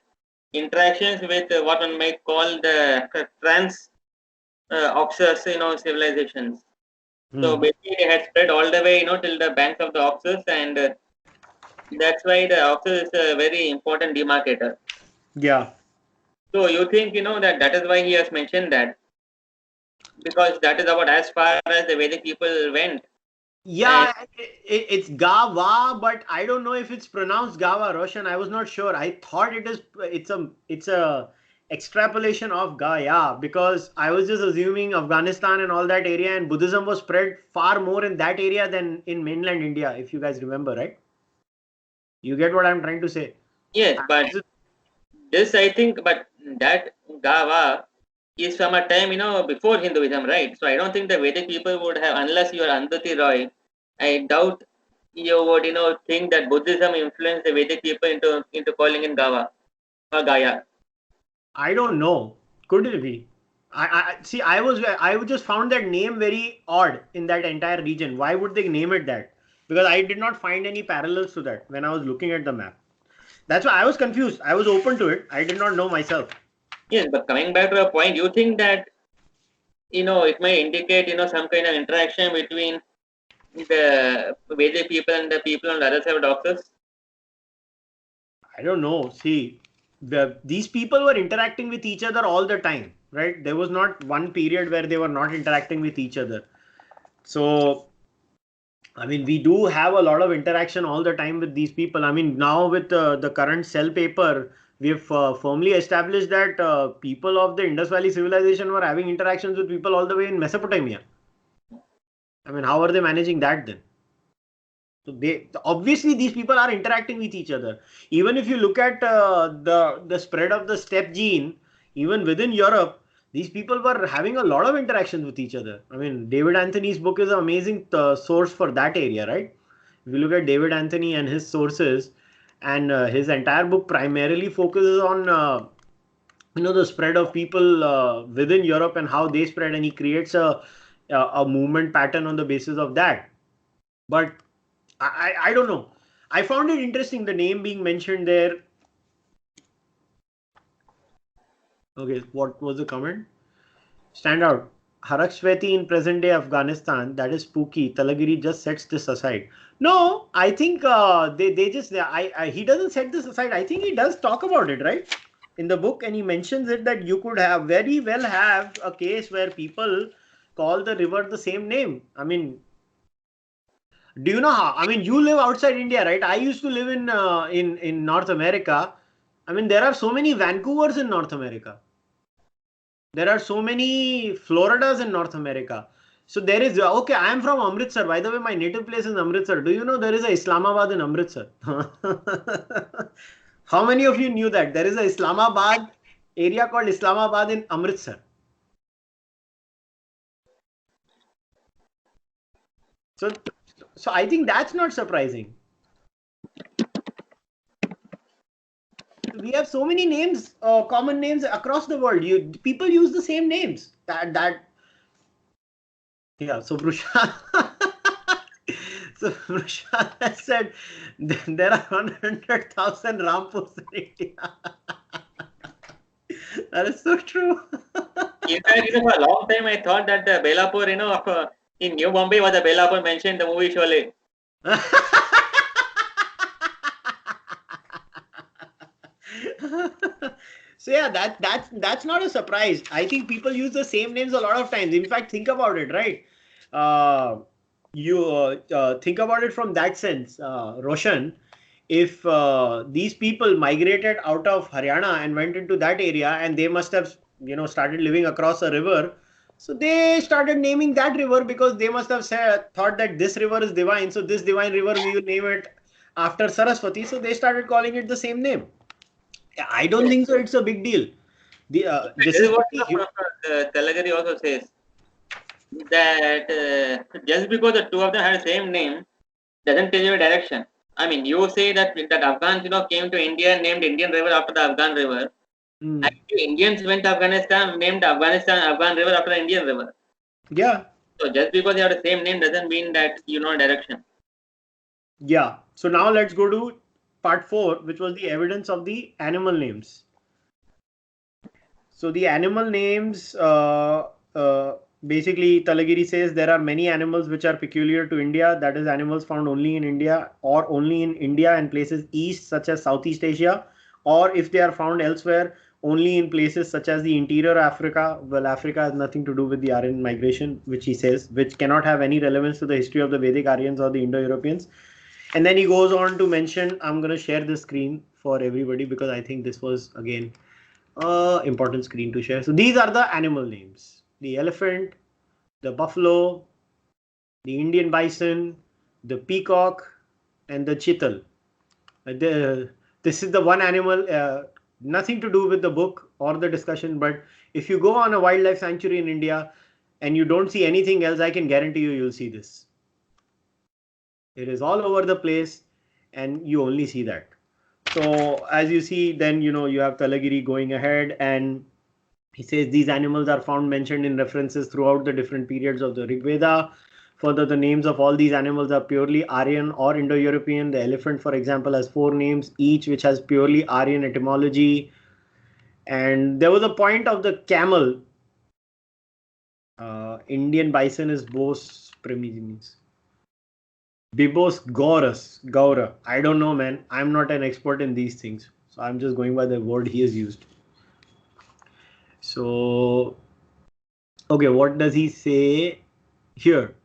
B: interactions with what one might call the trans Oxus, civilizations. So basically, they had spread all the way, till the banks of the Oxus, and that's why the Oxus is a very important demarcator.
A: Yeah.
B: So you think, that is why he has mentioned that, because that is about as far as the Vedic people went. And
A: Yeah, it's Gawa, but I don't know if it's pronounced Gawa, Roshan. I was not sure. I thought it's a extrapolation of Gaya because I was just assuming Afghanistan and all that area and Buddhism was spread far more in that area than in mainland India, if you guys remember, right? You get what I'm trying to say?
B: yes, but this I think, but that Gava is from a time, before Hinduism, right? So I don't think the Vedic people would have, unless you are Andhati Roy, I doubt you would, think that Buddhism influenced the Vedic people into calling in Gava or Gaya.
A: I don't know. Could it be? I see. I just found that name very odd in that entire region. Why would they name it that? Because I did not find any parallels to that when I was looking at the map. That's why I was confused. I was open to it. I did not know myself.
B: Yes, but coming back to the point, you think that, it may indicate, some kind of interaction between the Vedic people and the people on the other side of Oxus?
A: I don't know. See, these people were interacting with each other all the time, right? There was not one period where they were not interacting with each other. So, I mean, we do have a lot of interaction all the time with these people. I mean, now with the current cell paper, we have firmly established that people of the Indus Valley civilization were having interactions with people all the way in Mesopotamia. I mean, how are they managing that then? So they obviously these people are interacting with each other. Even if you look at the spread of the step gene, even within Europe, these people were having a lot of interactions with each other. I mean, David Anthony's book is an amazing source for that area, right? If you look at David Anthony and his sources, and his entire book primarily focuses on the spread of people within Europe and how they spread, and he creates a movement pattern on the basis of that. But I don't know. I found it interesting the name being mentioned there. Okay, what was the comment? Stand out. Harakshveti in present day Afghanistan, that is spooky. Talagiri just sets this aside. No, I think they just he doesn't set this aside. I think he does talk about it, right? In the book, and he mentions it that you could have very well have a case where people call the river the same name. I mean, do you know how? I mean, you live outside India, right? I used to live in North America. I mean, there are so many Vancouvers in North America. There are so many Floridas in North America. So there is okay. I am from Amritsar. By the way, my native place is Amritsar. Do you know there is a Islamabad in Amritsar? How many of you knew that there is a Islamabad area called Islamabad in Amritsar? So, so I think that's not surprising. We have so many names, common names across the world. People use the same names. Yeah. So Prashant, so Prashant has said there are 100,000 Rampurs in India. That is so true.
B: In fact, for a long time I thought that the Belapur, in New Bombay was the Belapur mentioned in the movie Sholay.
A: So yeah, that's not a surprise. I think people use the same names a lot of times. In fact, think about it, right? You think about it from that sense, Roshan. If these people migrated out of Haryana and went into that area, and they must have started living across a river, so they started naming that river because they must have thought that this river is divine. So this divine river we will name it after Saraswati. So they started calling it the same name. I don't think so. It's a big deal. This
B: This is
A: is
B: what
A: the
B: Telagari also says. that just because the two of them had the same name doesn't tell you a direction. I mean, you say that Afghans, came to India and named Indian River after the Afghan River.
A: Hmm.
B: Actually, Indians went to Afghanistan, named Afghan River after the Indian River.
A: Yeah.
B: So just because you have the same name doesn't mean that you know a direction.
A: Yeah. So now let's go to part 4, which was the evidence of the animal names. So the animal names, basically Talagiri says there are many animals which are peculiar to India, that is animals found only in India or only in India and places east such as Southeast Asia, or if they are found elsewhere only in places such as the interior Africa. Well, Africa has nothing to do with the Aryan migration, which he says, which cannot have any relevance to the history of the Vedic Aryans or the Indo-Europeans. And then he goes on to mention, I'm going to share the screen for everybody because I think this was again important screen to share. So these are the animal names: the elephant, the buffalo, the Indian bison, the peacock, and the chital. This is the one animal, nothing to do with the book or the discussion, but if you go on a wildlife sanctuary in India and you don't see anything else, I can guarantee you you'll see this. It is all over the place and you only see that. So as you see, then you have Talagiri going ahead, and he says these animals are found mentioned in references throughout the different periods of the Rigveda. Further, the names of all these animals are purely Aryan or Indo-European. The elephant, for example, has 4 names each, which has purely Aryan etymology. And there was a point of the camel. Indian bison is Bos Premis. Bibos Gaura. I don't know, man. I'm not an expert in these things. So I'm just going by the word he has used. So, okay, what does he say here?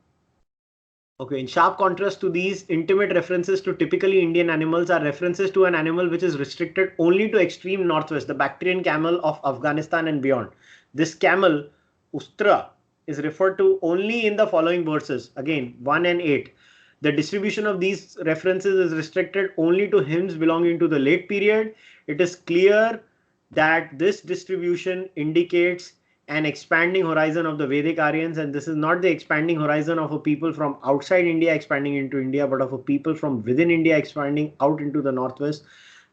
A: Okay, in sharp contrast to these, intimate references to typically Indian animals are references to an animal which is restricted only to extreme northwest, the Bactrian camel of Afghanistan and beyond. This camel, Ustra, is referred to only in the following verses, again 1 and 8. The distribution of these references is restricted only to hymns belonging to the late period. It is clear that this distribution indicates an expanding horizon of the Vedic Aryans, and this is not the expanding horizon of a people from outside India expanding into India, but of a people from within India expanding out into the northwest.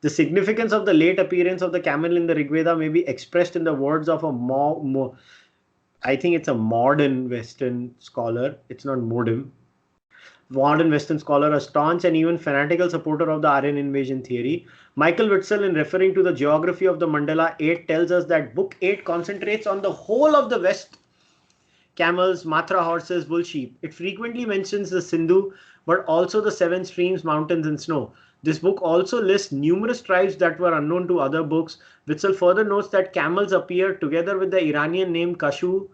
A: The significance of the late appearance of the camel in the Rigveda may be expressed in the words of a I think it's a modern Western scholar. It's not modern Western scholar, a staunch and even fanatical supporter of the Aryan invasion theory. Michael Witzel, in referring to the geography of the Mandala 8, tells us that Book 8 concentrates on the whole of the West: camels, Matra horses, bull sheep. It frequently mentions the Sindhu, but also the 7 streams, mountains, and snow. This book also lists numerous tribes that were unknown to other books. Witzel further notes that camels appear together with the Iranian name Kashu,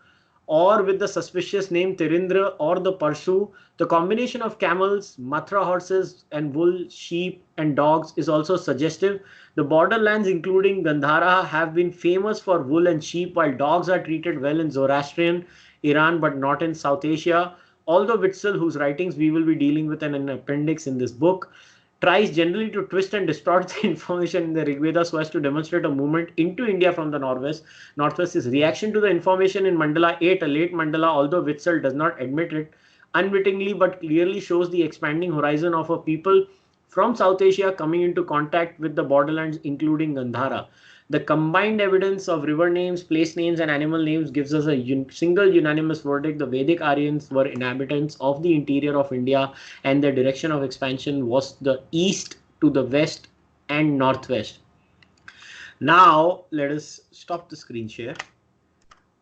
A: or with the suspicious name Tirindra or the Parsu. The combination of camels, Matra horses, and wool, sheep, and dogs is also suggestive. The borderlands, including Gandhara, have been famous for wool and sheep, while dogs are treated well in Zoroastrian Iran but not in South Asia. Although Witzel, whose writings we will be dealing with in an appendix in this book, tries generally to twist and distort the information in the Rigveda so as to demonstrate a movement into India from the northwest. His reaction to the information in Mandala 8, a late Mandala, although Witzel does not admit it, unwittingly but clearly shows the expanding horizon of a people from South Asia coming into contact with the borderlands, including Gandhara. The combined evidence of river names, place names, and animal names gives us a single unanimous verdict: the Vedic Aryans were inhabitants of the interior of India, and their direction of expansion was the east to the west and northwest. Now, let us stop the screen share.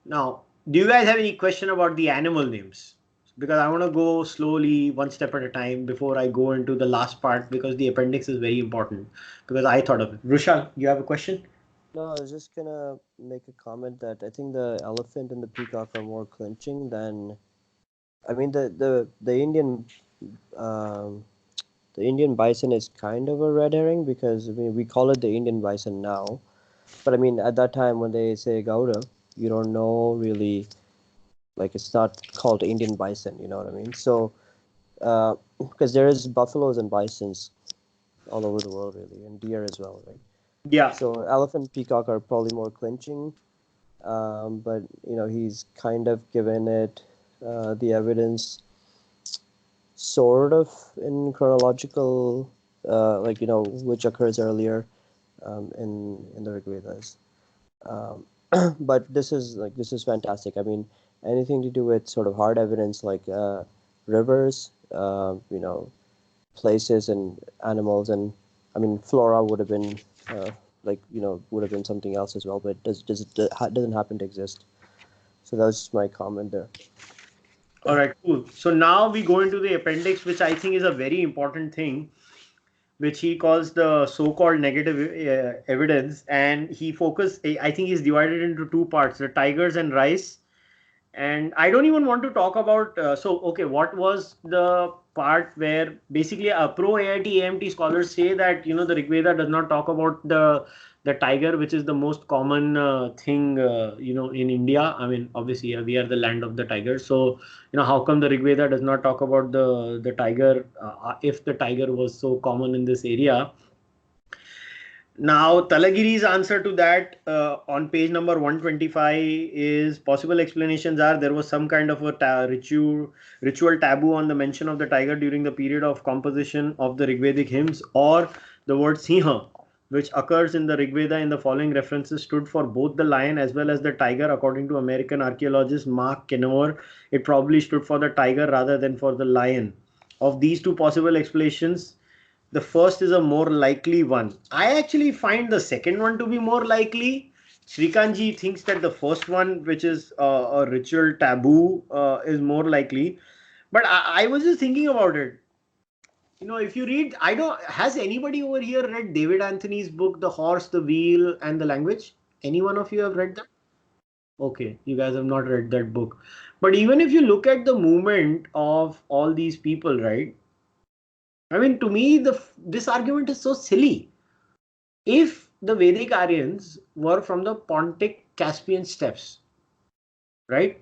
A: Now, do you guys have any question about the animal names? Because I want to go slowly, one step at a time, before I go into the last part, because the appendix is very important. Because I thought of it. Rushal, you have a question?
C: No, I was just gonna make a comment that I think the elephant and the peacock are more clinching than. I mean, um, the Indian bison is kind of a red herring because I mean we call it the Indian bison now, but I mean at that time when they say Gouda, you don't know really, like it's not called Indian bison. You know what I mean? So because there is buffaloes and bisons all over the world really, and deer as well, right?
A: Yeah.
C: So elephant, peacock are probably more clinching, but you know he's kind of given it the evidence sort of in chronological, like which occurs earlier in the Rigvedas. Um, but this is fantastic. I mean, anything to do with sort of hard evidence like rivers, places and animals, and I mean flora would have been would have been something else as well, but doesn't happen to exist. So that's my comment there.
A: All right, cool. So now we go into the appendix, which I think is a very important thing, which he calls the so-called negative evidence, and he focus. I think he's divided into two parts: the tigers and rice. And I don't even want to talk about. Okay, what was the part where basically pro AIT AMT scholars say that the Rigveda does not talk about the tiger, which is the most common thing in India. I mean, obviously we are the land of the tiger. So how come the Rigveda does not talk about the tiger if the tiger was so common in this area? Now, Talagiri's answer to that on page number 125 is possible explanations are there was some kind of a ritual taboo on the mention of the tiger during the period of composition of the Rigvedic hymns, or the word Sinha, which occurs in the Rigveda in the following references, stood for both the lion as well as the tiger. According to American archaeologist Mark Kenor, it probably stood for the tiger rather than for the lion. Of these two possible explanations, the first is a more likely one. I actually find the second one to be more likely. Srikanji thinks that the first one, which is a ritual taboo, is more likely. But I was just thinking about it. If you read, has anybody over here read David Anthony's book, The Horse, the Wheel, and the Language? Any one of you have read that? Okay, you guys have not read that book. But even if you look at the movement of all these people, right? I mean, to me, this argument is so silly. If the Vedic Aryans were from the Pontic Caspian steppes, right?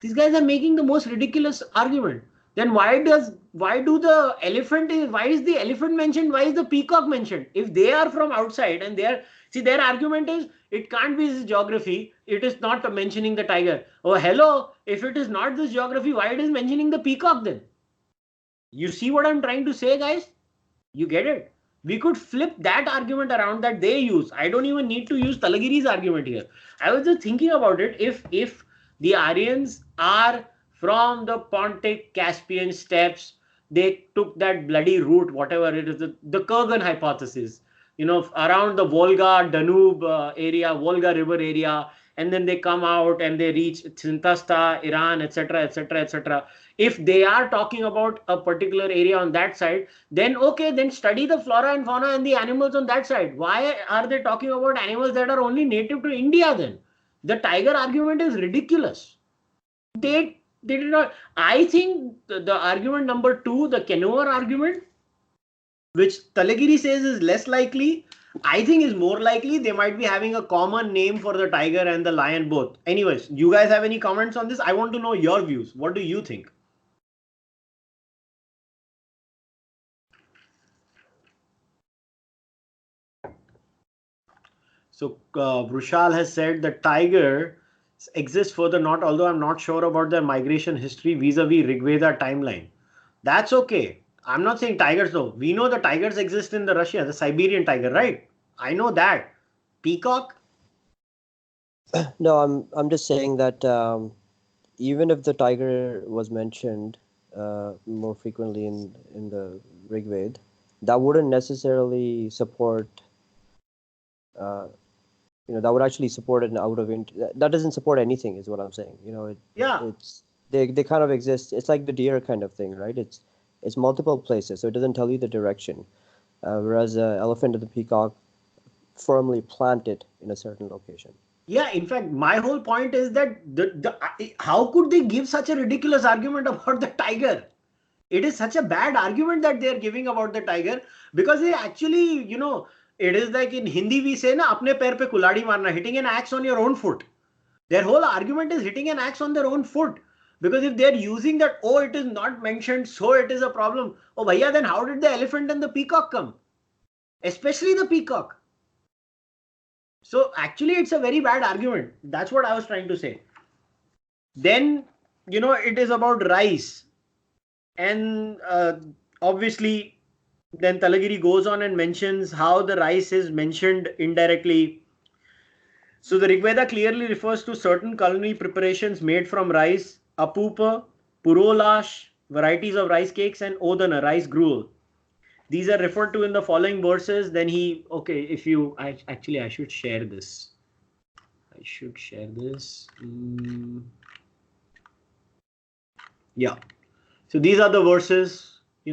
A: These guys are making the most ridiculous argument. Then why is the elephant mentioned? Why is the peacock mentioned? If they are from outside and their argument is it can't be this geography. It is not mentioning the tiger. Oh, hello. If it is not this geography, why it is mentioning the peacock then? You see what I'm trying to say, guys? You get it? We could flip that argument around that they use. I don't even need to use Talagiri's argument here. I was just thinking about it. If the Aryans are from the Pontic Caspian steppes, they took that bloody route, whatever it is, the Kurgan hypothesis, around the Volga, Danube area, Volga River area, and then they come out and they reach Tsintasta, Iran, etc., etc., etc. If they are talking about a particular area on that side, then okay, then study the flora and fauna and the animals on that side. Why are they talking about animals that are only native to India then? The tiger argument is ridiculous. They did not. I think the argument number two, the Kenor argument, which Talagiri says is less likely, I think is more likely. They might be having a common name for the tiger and the lion both. Anyways, you guys have any comments on this? I want to know your views. What do you think? So Brushal has said the tiger exists further not, although I'm not sure about their migration history vis-a-vis Rigveda timeline. That's okay. I'm not saying tigers though. We know the tigers exist in the Russia, the Siberian tiger, right? I know that. Peacock?
C: No, I'm just saying that even if the tiger was mentioned more frequently in the Rigveda, that wouldn't necessarily support. That would actually support an out of that doesn't support anything, is what I'm saying. It's they kind of exist. It's like the deer kind of thing, right? It's multiple places, so it doesn't tell you the direction. Whereas the elephant and the peacock firmly planted in a certain location.
A: Yeah, in fact, my whole point is that how could they give such a ridiculous argument about the tiger? It is such a bad argument that they are giving about the tiger, because they actually, it is like in Hindi we say, na, apne pair pe kuladi marna, hitting an axe on your own foot. Their whole argument is hitting an axe on their own foot. Because if they're using that, oh, it is not mentioned, so it is a problem. Oh, bhaiya, then how did the elephant and the peacock come? Especially the peacock. So actually, it's a very bad argument. That's what I was trying to say. Then it is about rice. And obviously, then Talagiri goes on and mentions how the rice is mentioned indirectly. So the Rigveda clearly refers to certain culinary preparations made from rice, apupa, purolash, varieties of rice cakes, and odana, rice gruel. These are referred to in the following verses. Then I should share this. Yeah. So these are the verses, he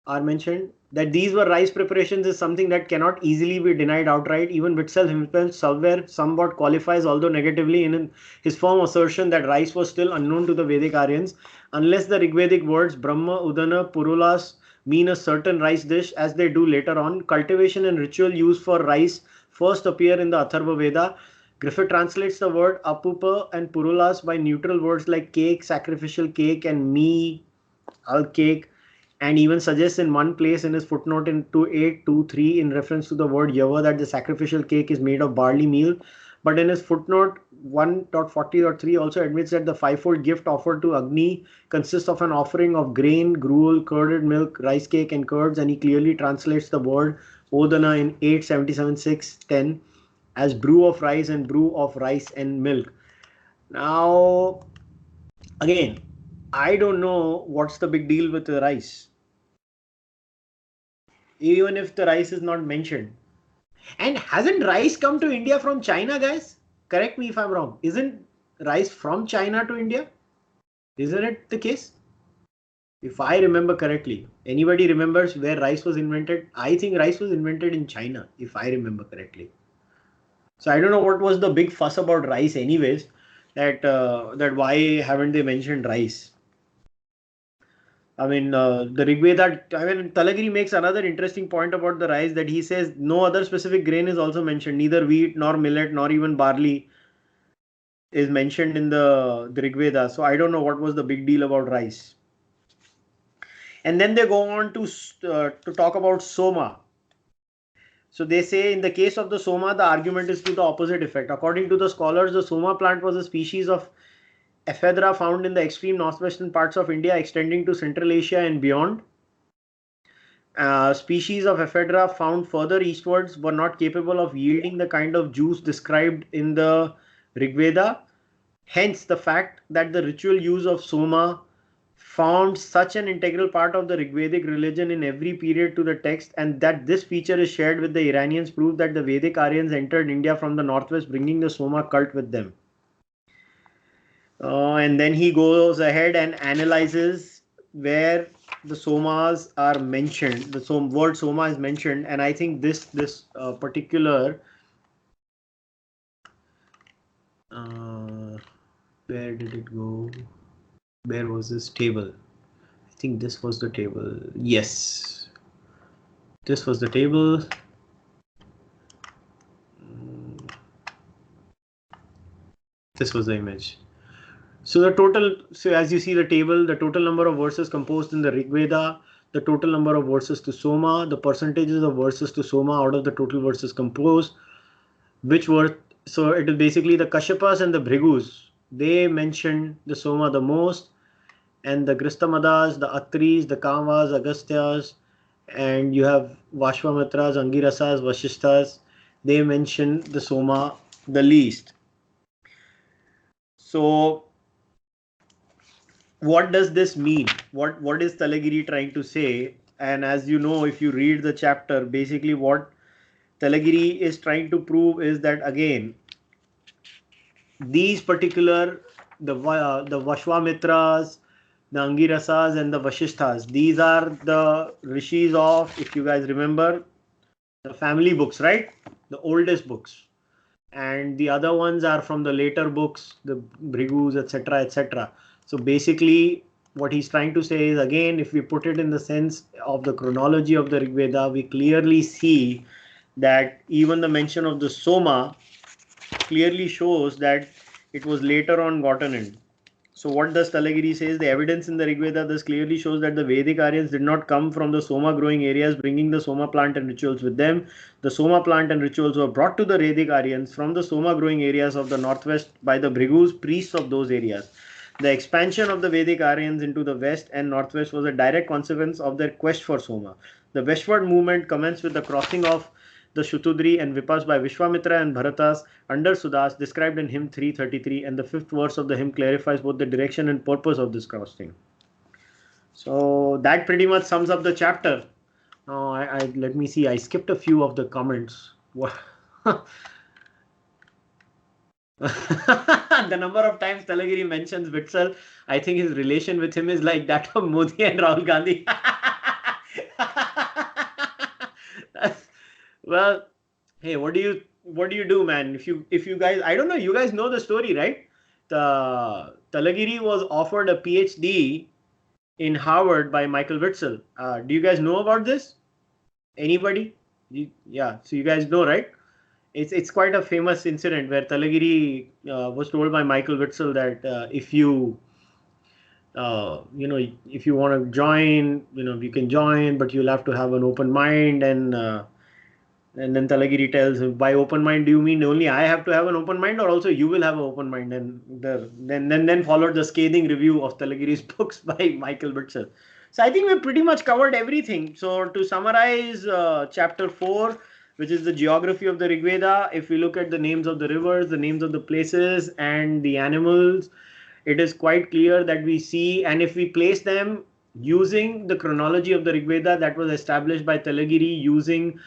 A: are mentioned that these were rice preparations is something that cannot easily be denied outright. Even Vitzel himself somewhere somewhat qualifies, although negatively, in his firm assertion that rice was still unknown to the Vedic Aryans, unless the Rigvedic words Brahma, Udana, Purulas mean a certain rice dish, as they do later on. Cultivation and ritual use for rice first appear in the Atharva Veda. Griffith translates the word apupa and purulas by neutral words like cake, sacrificial cake, and me, al cake, and even suggests in one place in his footnote in 2823 in reference to the word yava that the sacrificial cake is made of barley meal. But in his footnote 1.40.3 also admits that the fivefold gift offered to Agni consists of an offering of grain, gruel, curded milk, rice cake, and curds, and he clearly translates the word odana in 877.6.10 as brew of rice and brew of rice and milk. Now, again, I don't know what's the big deal with the rice, even if the rice is not mentioned. And hasn't rice come to India from China, guys? Correct me if I'm wrong. Isn't rice from China to India? Isn't it the case? If I remember correctly, anybody remembers where rice was invented? I think rice was invented in China, if I remember correctly. So I don't know what was the big fuss about rice, anyways. That why haven't they mentioned rice? I mean, the Rigveda, Talagiri makes another interesting point about the rice, that he says no other specific grain is also mentioned. Neither wheat, nor millet, nor even barley is mentioned in the Rigveda. So I don't know what was the big deal about rice. And then they go on to talk about soma. So they say in the case of the soma, the argument is to the opposite effect. According to the scholars, the soma plant was a species of ephedra found in the extreme northwestern parts of India, extending to Central Asia and beyond. Species of ephedra found further eastwards were not capable of yielding the kind of juice described in the Rigveda. Hence, the fact that the ritual use of soma formed such an integral part of the Rigvedic religion in every period to the text, and that this feature is shared with the Iranians, proves that the Vedic Aryans entered India from the northwest, bringing the soma cult with them. And then he goes ahead and analyzes where the somas are mentioned. The word soma is mentioned, and I think this particular where did it go? Where was this table? I think this was the table. Yes, this was the table. This was the image. So as you see the table, the total number of verses composed in the Rigveda, the total number of verses to Soma, the percentages of verses to Soma out of the total verses composed, so it is basically the Kashyapas and the Bhrigus. They mention the Soma the most, and the Gristamadas, the Atris, the Kamvas, Agasthyas, and you have Vashvamitras, Angirasas, Vashishtas. They mention the Soma the least. So what does this mean? What is Talagiri trying to say? And as you know, if you read the chapter, basically what Talagiri is trying to prove is that, again, these particular the Vashvamitras, the Angirasas, and the Vashishthas, these are the rishis of, if you guys remember, the family books, right? The oldest books. And the other ones are from the later books, the Bhrigus, etc., etc. So basically, what he's trying to say is, again, if we put it in the sense of the chronology of the Rigveda, we clearly see that even the mention of the Soma clearly shows that it was later on gotten in. So what does Talagiri says? The evidence in the Rigveda thus clearly shows that the Vedic Aryans did not come from the Soma growing areas, bringing the Soma plant and rituals with them. The Soma plant and rituals were brought to the Vedic Aryans from the Soma growing areas of the northwest by the Bhrigus, priests of those areas. The expansion of the Vedic Aryans into the west and northwest was a direct consequence of their quest for Soma. The westward movement commenced with the crossing of the Shutudri and Vipas by Vishwamitra and Bharatas under Sudas, described in hymn 333, and the fifth verse of the hymn clarifies both the direction and purpose of this crossing. So that pretty much sums up the chapter. Now, let me see. I skipped a few of the comments. The number of times Talagiri mentions Vitsal, I think his relation with him is like that of Modi and Rahul Gandhi. Well, hey, what do you do, man? If you guys, I don't know, you guys know the story, right? The Talagiri was offered a PhD in Harvard by Michael Witzel. Do you guys know about this? Anybody? Yeah, so you guys know, right? It's quite a famous incident where Talagiri was told by Michael Witzel that if you if you want to join, you can join, but you'll have to have an open mind. And then Talagiri tells him, by open mind, do you mean only I have to have an open mind, or also you will have an open mind? And then followed the scathing review of Talagiri's books by Michael Witzel. So I think we've pretty much covered everything. So to summarize, chapter 4, which is the geography of the Rigveda, if we look at the names of the rivers, the names of the places, and the animals, it is quite clear that we see, and if we place them using the chronology of the Rigveda that was established by Talagiri, using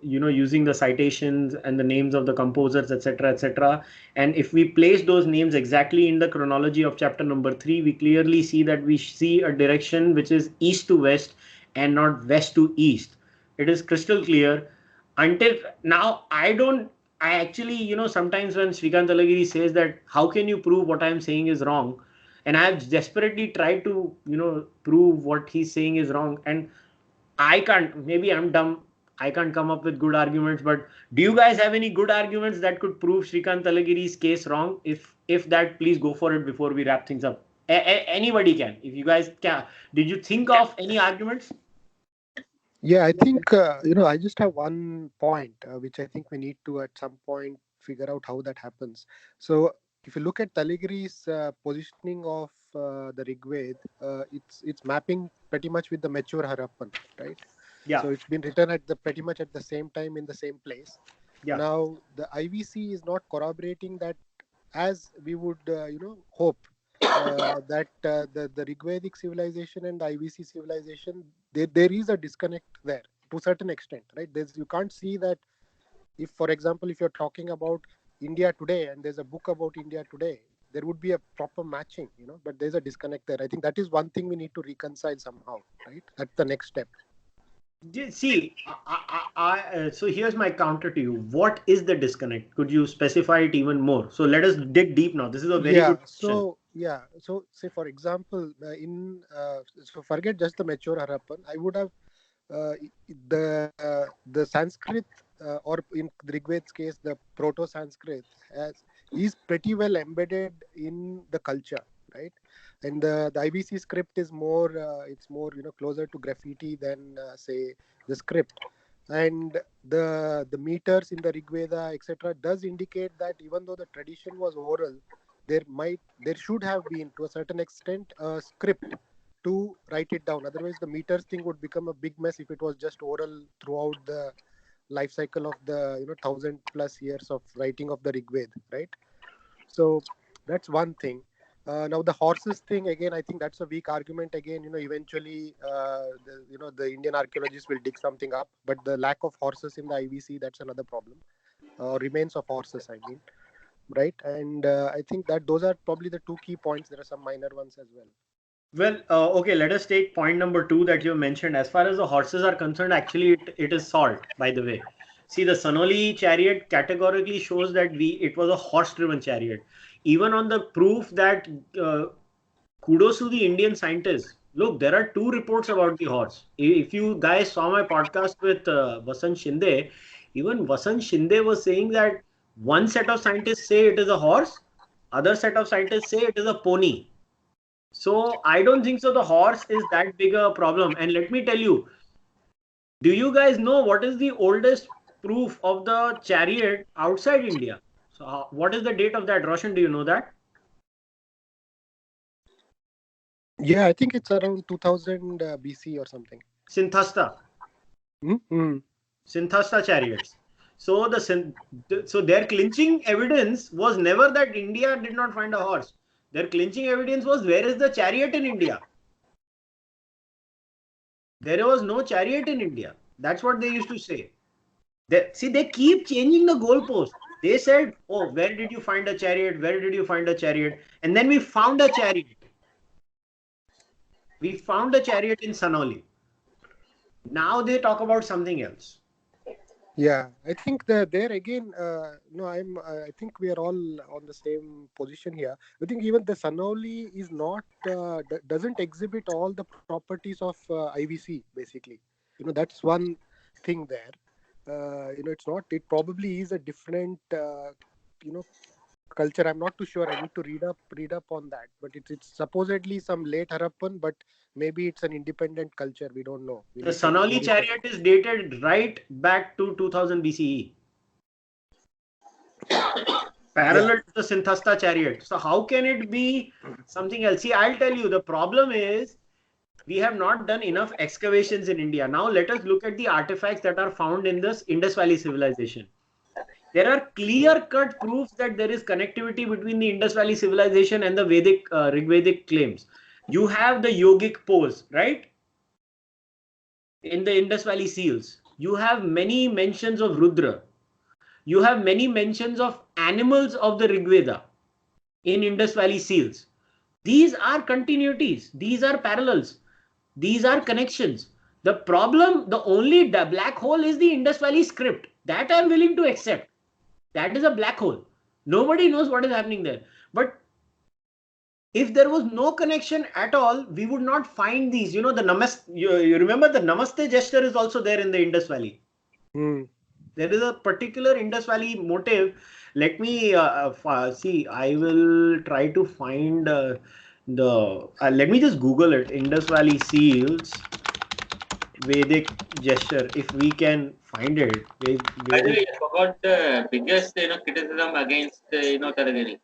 A: using the citations and the names of the composers, etc., etc. And if we place those names exactly in the chronology of chapter number 3, we clearly see that we see a direction which is east to west and not west to east. It is crystal clear. Until now, I actually, sometimes when Srikant Talagiri says that, how can you prove what I'm saying is wrong? And I have desperately tried to, prove what he's saying is wrong. And I can't, maybe I'm dumb. I can't come up with good arguments, but do you guys have any good arguments that could prove Srikant Talagiri's case wrong? If that, please go for it before we wrap things up. Anybody can. If you guys can, did you think of any arguments?
D: Yeah, I think, I just have one point, which I think we need to at some point figure out how that happens. So if you look at Talagiri's positioning of the Rigveda, it's mapping pretty much with the mature Harappan, right?
A: Yeah.
D: So it's been written at pretty much at the same time in the same place.
A: Yeah.
D: Now the IVC is not corroborating that as we would, hope. That the Rigvedic civilization and the IVC civilization, there is a disconnect there to a certain extent, right? You can't see that if, for example, if you're talking about India today and there's a book about India today, there would be a proper matching, but there's a disconnect there. I think that is one thing we need to reconcile somehow, right? At the next step.
A: See, so here's my counter to you. What is the disconnect? Could you specify it even more? So let us dig deep now. This is a very good question.
D: So say for example, so forget just the mature Harappan. I would have the Sanskrit or in Rigved's case, the Proto-Sanskrit is pretty well embedded in the culture, right? And the IBC script is more, it's more, closer to graffiti than say the script. And the meters in the Rigveda, etc., does indicate that even though the tradition was oral, there should have been to a certain extent a script to write it down. Otherwise, the meters thing would become a big mess if it was just oral throughout the life cycle of the 1,000+ years of writing of the Rigveda, right? So that's one thing. Now the horses thing, again, I think that's a weak argument. Again, eventually, the Indian archaeologists will dig something up. But the lack of horses in the IVC, that's another problem. Remains of horses, I mean, right? And I think that those are probably the two key points. There are some minor ones as well.
A: Well, okay, let us take point number 2 that you mentioned. As far as the horses are concerned, actually, it is salt, by the way. See, the Sanoli chariot categorically shows that it was a horse-driven chariot. Even on the proof that kudos to the Indian scientists. Look, there are 2 reports about the horse. If you guys saw my podcast with Vasant Shinde, even Vasant Shinde was saying that one set of scientists say it is a horse, Other set of scientists say it is a pony. So I don't think so. The horse is that big a problem. And let me tell you, do you guys know what is the oldest proof of the chariot outside India? So what is the date of that? Roshan, do you know that?
D: Yeah, I think it's around 2000 BC or something.
A: Synthasta.
D: Mm-hmm.
A: Synthasta chariots. So so their clinching evidence was never that India did not find a horse. Their clinching evidence was where is the chariot in India? There was no chariot in India. That's what they used to say. They keep changing the goalpost. They said, "Oh, where did you find a chariot? Where did you find a chariot?" And then we found a chariot. We found a chariot in Sanoli. Now they talk about something else.
D: Yeah, I think there again. No, I think we are all on the same position here. I think even the Sanoli is not doesn't exhibit all the properties of IVC. Basically, that's one thing there. It's not. It probably is a different you know culture. I'm not too sure. I need to read up on that. But it's supposedly some late Harappan, but maybe it's an independent culture. We don't know. We
A: The
D: need to
A: Sanoli
D: verify.
A: chariot is dated right back to 2000 BCE.
D: Yeah.
A: Parallel to the Synthasta chariot. So how can it be something else? See, I'll tell you, the problem is we have not done enough excavations in India. Now let us look at the artifacts that are found in this Indus Valley civilization. There are clear-cut proofs that there is connectivity between the Indus Valley civilization and the Rigvedic claims. You have the yogic pose, right? In the Indus Valley seals. You have many mentions of Rudra. You have many mentions of animals of the Rigveda in Indus Valley seals. These are continuities. These are parallels. These are connections. The problem, the only black hole is the Indus Valley script. That I'm willing to accept. That is a black hole. Nobody knows what is happening there. But if there was no connection at all, we would not find these. The namaste. You remember the namaste gesture is also there in the Indus Valley.
D: Mm.
A: There is a particular Indus Valley motive. Let me see. I will try to find let me just Google it. Indus Valley seals Vedic gesture. If we can find it.
B: By the way, I forgot the biggest criticism against Talagiri.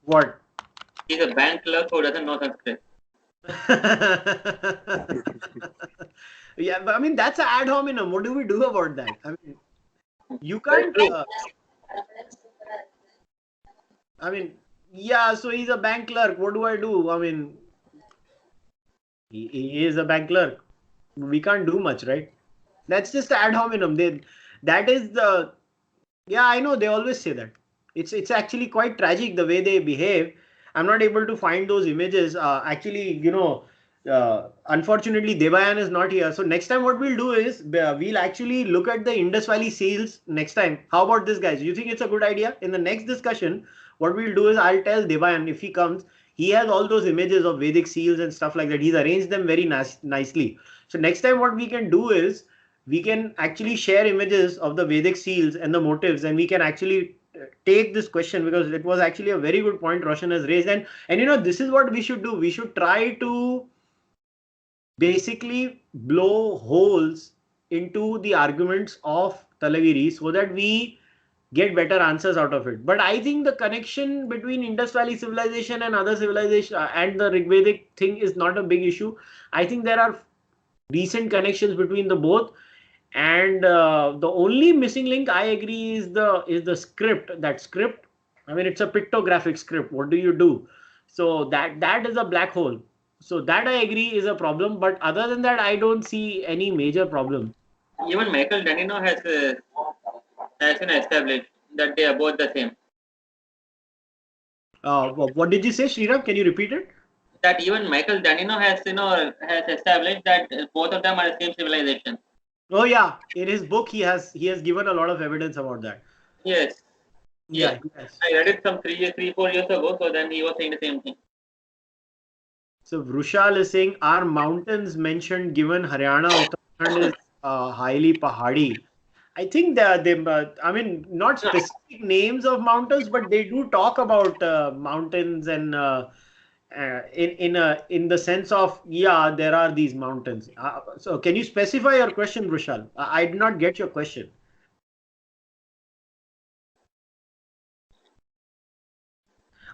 A: What?
B: He's a bank clerk who doesn't know Sanskrit.
A: Yeah, but I mean that's an ad hominem. What do we do about that? I mean, you
B: That's
A: can't.
B: true.
A: I mean, yeah. So he's a bank clerk. What do I do? I mean, he is a bank clerk. We can't do much, right? That's just ad hominem. That is the. Yeah, I know. They always say that. It's actually quite tragic the way they behave. I'm not able to find those images. Actually, unfortunately, Devayan is not here. So next time, what we'll do is we'll actually look at the Indus Valley seals next time. How about this, guys? You think it's a good idea? In the next discussion, what we'll do is I'll tell Devayan if he comes. He has all those images of Vedic seals and stuff like that. He's arranged them very nicely. So next time, what we can do is we can actually share images of the Vedic seals and the motifs, and we can actually take this question because it was actually a very good point Roshan has raised. And this is what we should do. We should try to basically blow holes into the arguments of Talagiri so that we get better answers out of it. But I think the connection between Indus Valley civilization and other civilization and the Rigvedic thing is not a big issue. I think there are recent connections between the both, and the only missing link I agree is the script. That script, I mean, it's a pictographic script. What do you do? So that is a black hole. So that I agree is a problem, but other than that I don't see any major problem.
B: Even Michael Danino has been established that they are both the same.
A: What did you say, Sriram? Can you repeat it?
B: That even Michael Danino has established that both of them are the same civilization.
A: Oh yeah, in his book he has given a lot of evidence about that.
B: Yes.
A: Yeah,
B: Yes.
A: yes.
B: I read it some 4 years ago. So then he was saying the same thing.
A: So Vrushal is saying, are mountains mentioned given Haryana, Uttarakhand is highly pahadi? I think I mean, not specific names of mountains, but they do talk about mountains and in the sense of, yeah, there are these mountains. So can you specify your question, Rushal? I did not get your question.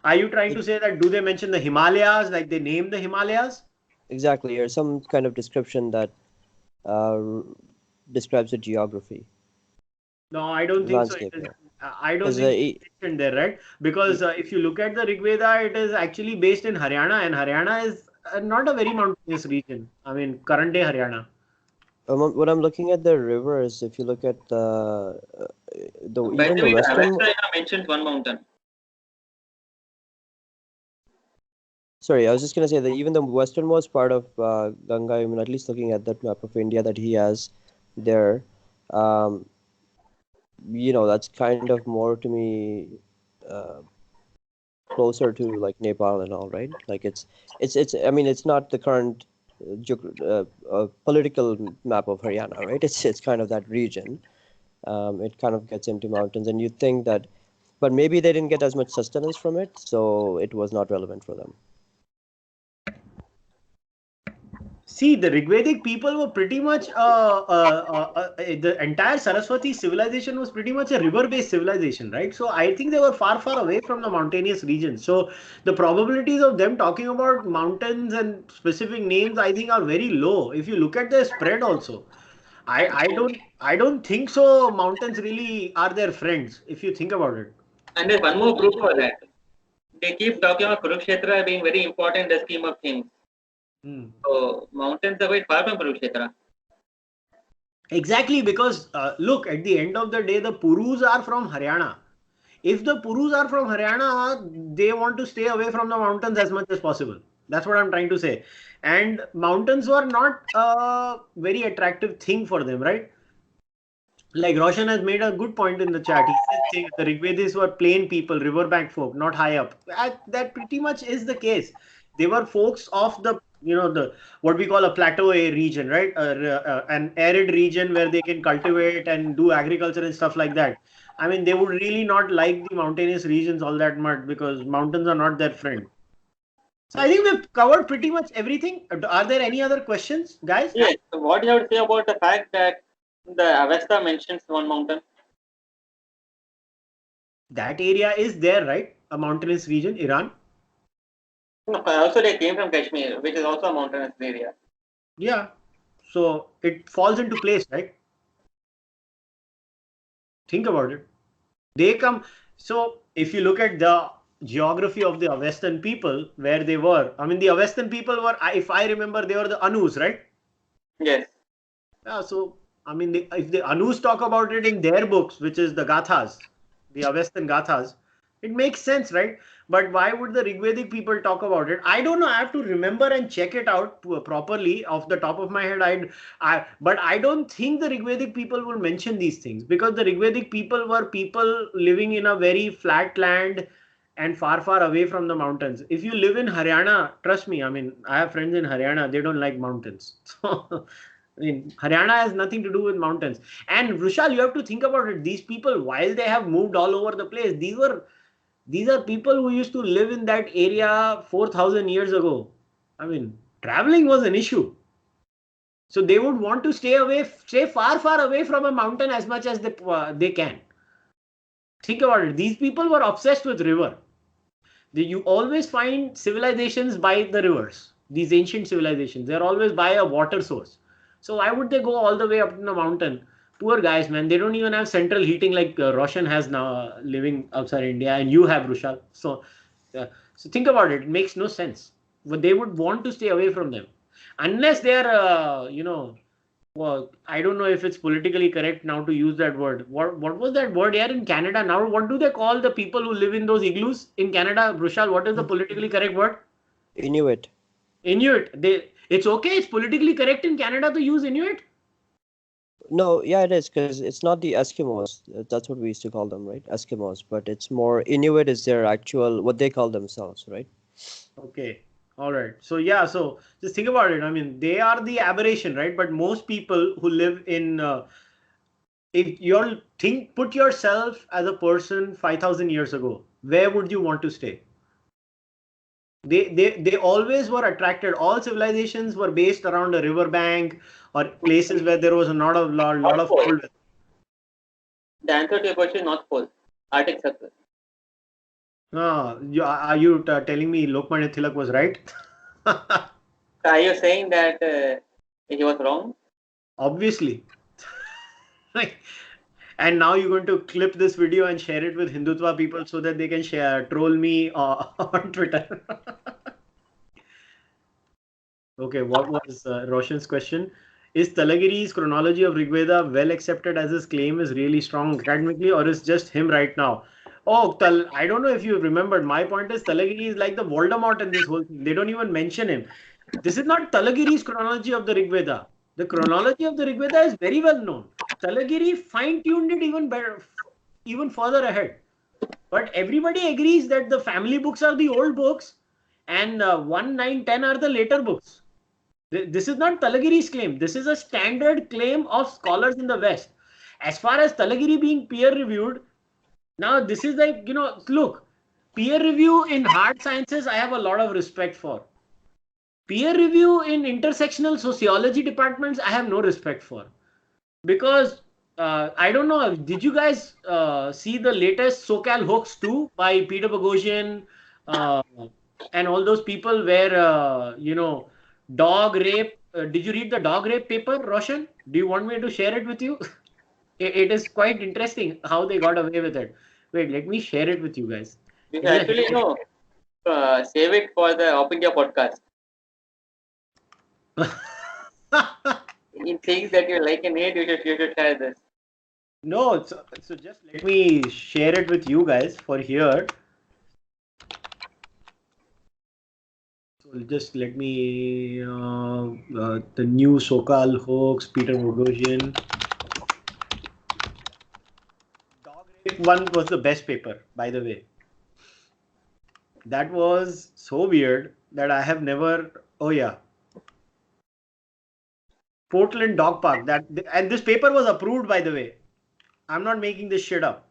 A: Are you trying to say that do they mention the Himalayas, like they name the Himalayas?
C: Exactly, or some kind of description that describes the geography,
A: No, I don't think so.
C: landscape. Yeah,
A: I don't
C: because
A: think it's mentioned there, right? Because if you look at the Rigveda, it is actually based in Haryana, and Haryana is not a very mountainous region. I mean, current day Haryana.
C: when I'm looking at the rivers, if you look at the
B: By
C: even
B: the
C: the
B: way, the
C: western.
B: Avesta mentions one mountain.
C: Sorry, I was just gonna say that even the westernmost part of Ganga, I mean, at least looking at that map of India that he has there, um, that's kind of more to me uh, closer to like Nepal and all, right? Like it's. I mean, it's not the current political map of Haryana, right? It's kind of that region. It kind of gets into mountains, and you think that, but maybe they didn't get as much sustenance from it, so it was not relevant for them.
A: See, the Rigvedic people were pretty much the entire Saraswati civilization was pretty much a river-based civilization, right? So I think they were far, far away from the mountainous regions. So the probabilities of them talking about mountains and specific names, I think, are very low. If you look at their spread, also, I don't think so. Mountains really are their friends, if you think about it.
B: And there's one more proof for that. They keep talking about Kurukshetra being very important in the scheme of things.
A: Hmm.
B: So mountains are quite far from Kurukshetra.
A: Exactly, because look, at the end of the day, the Purus are from Haryana. If the Purus are from Haryana, they want to stay away from the mountains as much as possible. That's what I'm trying to say. And mountains were not a very attractive thing for them, right? Like Roshan has made a good point in the chat. He says the Rigvedis were plain people, riverbank folk, not high up. That pretty much is the case. They were folks of the what we call a plateau region, right? An arid region where they can cultivate and do agriculture and stuff like that. I mean, they would really not like the mountainous regions all that much because mountains are not their friend. So I think we've covered pretty much everything. Are there any other questions, guys?
B: Yes. So what you would say about the fact that the Avesta mentions one mountain?
A: That area is there, right? A mountainous region, Iran.
B: No, also they came from Kashmir, which is also a mountainous area.
A: Yeah. So it falls into place, right? Think about it. They come. So if you look at the geography of the Avestan people, where they were, I mean, the Avestan people were, if I remember, they were the Anus, right?
B: Yes.
A: Yeah. So, I mean, if the Anus talk about it in their books, which is the Gathas, the Avestan Gathas, it makes sense, right? But why would the Rigvedic people talk about it? I don't know. I have to remember and check it out properly off the top of my head. But I don't think the Rigvedic people will mention these things because the Rigvedic people were people living in a very flat land and far, far away from the mountains. If you live in Haryana, trust me, I mean, I have friends in Haryana, they don't like mountains. So, I mean, Haryana has nothing to do with mountains. And Vrushal, you have to think about it. These people, while they have moved all over the place, these are people who used to live in that area 4,000 years ago. I mean, traveling was an issue. So they would want to stay far, far away from a mountain as much as they can. Think about it. These people were obsessed with river. You always find civilizations by the rivers. These ancient civilizations, they're always by a water source. So why would they go all the way up in the mountain? Poor guys, man. They don't even have central heating like Roshan has now, living outside India, and you have, Rushal. So think about it. It makes no sense. But they would want to stay away from them, unless they are, well, I don't know if it's politically correct now to use that word. What was that word here in Canada now? What do they call the people who live in those igloos in Canada? Brushal, what is the politically correct word?
C: Inuit.
A: Inuit. It's okay. It's politically correct in Canada to use Inuit.
C: No, yeah, it is because it's not the Eskimos. That's what we used to call them, right? Eskimos, but it's more Inuit is their actual what they call themselves, right?
A: Okay. All right. So yeah. So just think about it. I mean, they are the aberration, right? But most people who live in If you'll put yourself as a person 5,000 years ago, where would you want to stay? They always were attracted. All civilizations were based around a riverbank or places where there was a lot
B: North
A: of
B: Pole.
A: cold.
B: The answer to your question is North Pole, Arctic Circle.
A: Are you telling me Lokmanya Tilak was right?
B: Are you saying that he was wrong?
A: Obviously. And now you're going to clip this video and share it with Hindutva people so that they can troll me on Twitter. Okay, what was Roshan's question? Is Talagiri's chronology of Rigveda well accepted as his claim is really strong academically, or is just him right now? Oh, I don't know if you remembered. My point is Talagiri is like the Voldemort in this whole thing. They don't even mention him. This is not Talagiri's chronology of the Rigveda. The chronology of the Rigveda is very well known. Talagiri fine-tuned it even better, even further ahead. But everybody agrees that the family books are the old books and 1, 9, 10 are the later books. This is not Talagiri's claim. This is a standard claim of scholars in the West. As far as Talagiri being peer reviewed, now this is like, look, peer review in hard sciences, I have a lot of respect for. Peer review in intersectional sociology departments, I have no respect for. Because I don't know, did you guys see the latest SoCal hoax 2 by Peter Boghossian and all those people where, dog rape. Did you read the dog rape paper, Roshan? Do you want me to share it with you? It is quite interesting how they got away with it. Wait, let me share it with you guys.
B: You should actually save it for the Op India podcast. In things that you like and hate, you should share this.
A: No, so just let me share it with you guys for here. So just let me the new SoCal hoax, Peter Boghossian. Dog rape one was the best paper, by the way. That was so weird that I have never. Oh yeah, Portland Dog Park. And this paper was approved, by the way. I'm not making this shit up.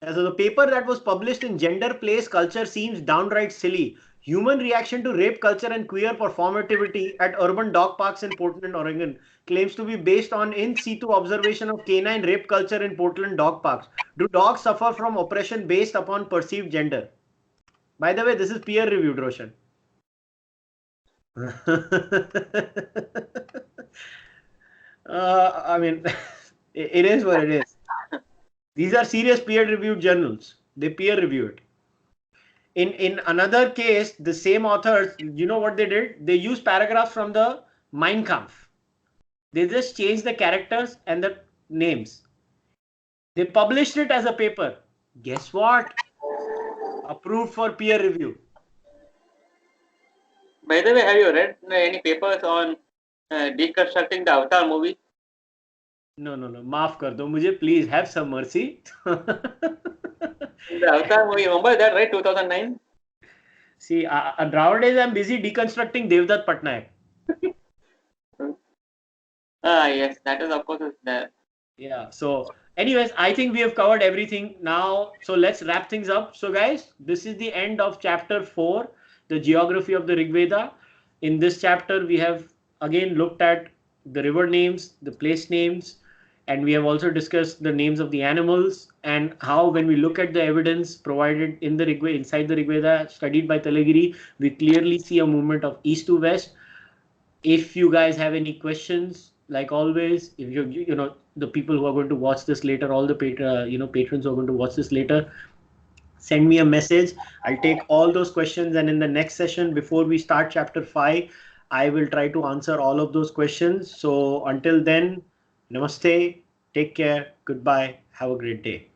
A: So the paper that was published in Gender, Place, Culture seems downright silly. Human reaction to rape culture and queer performativity at urban dog parks in Portland, Oregon claims to be based on in situ observation of canine rape culture in Portland dog parks. Do dogs suffer from oppression based upon perceived gender? By the way, this is peer reviewed, Roshan. I mean, it is what it is. These are serious peer-reviewed journals. They peer review it. In another case, the same authors, you know what they did? They used paragraphs from the Mein Kampf. They just changed the characters and the names. They published it as a paper. Guess what? Approved for peer review.
B: By the way, have you read any papers on deconstructing the Avatar movie?
A: No. Maaf kar do mujhe, please have some mercy.
B: The Avatar movie, remember that, right? 2009?
A: See, nowadays I'm busy deconstructing Devdutt Patnaik.
B: Yes, that is of course there.
A: Yeah, so anyways, I think we have covered everything now. So let's wrap things up. So guys, this is the end of chapter 4, the geography of the Rigveda. In this chapter, we have again looked at the river names, the place names, and we have also discussed the names of the animals and how when we look at the evidence provided in the Rigveda, inside the Rigveda studied by Talagiri, we clearly see a movement of east to west. If you guys have any questions, like always, if you the people who are going to watch this later, all the patrons who are going to watch this later, send me a message. I'll take all those questions, and in the next session before we start chapter 5, I will try to answer all of those questions. So until then, namaste, take care, goodbye, have a great day.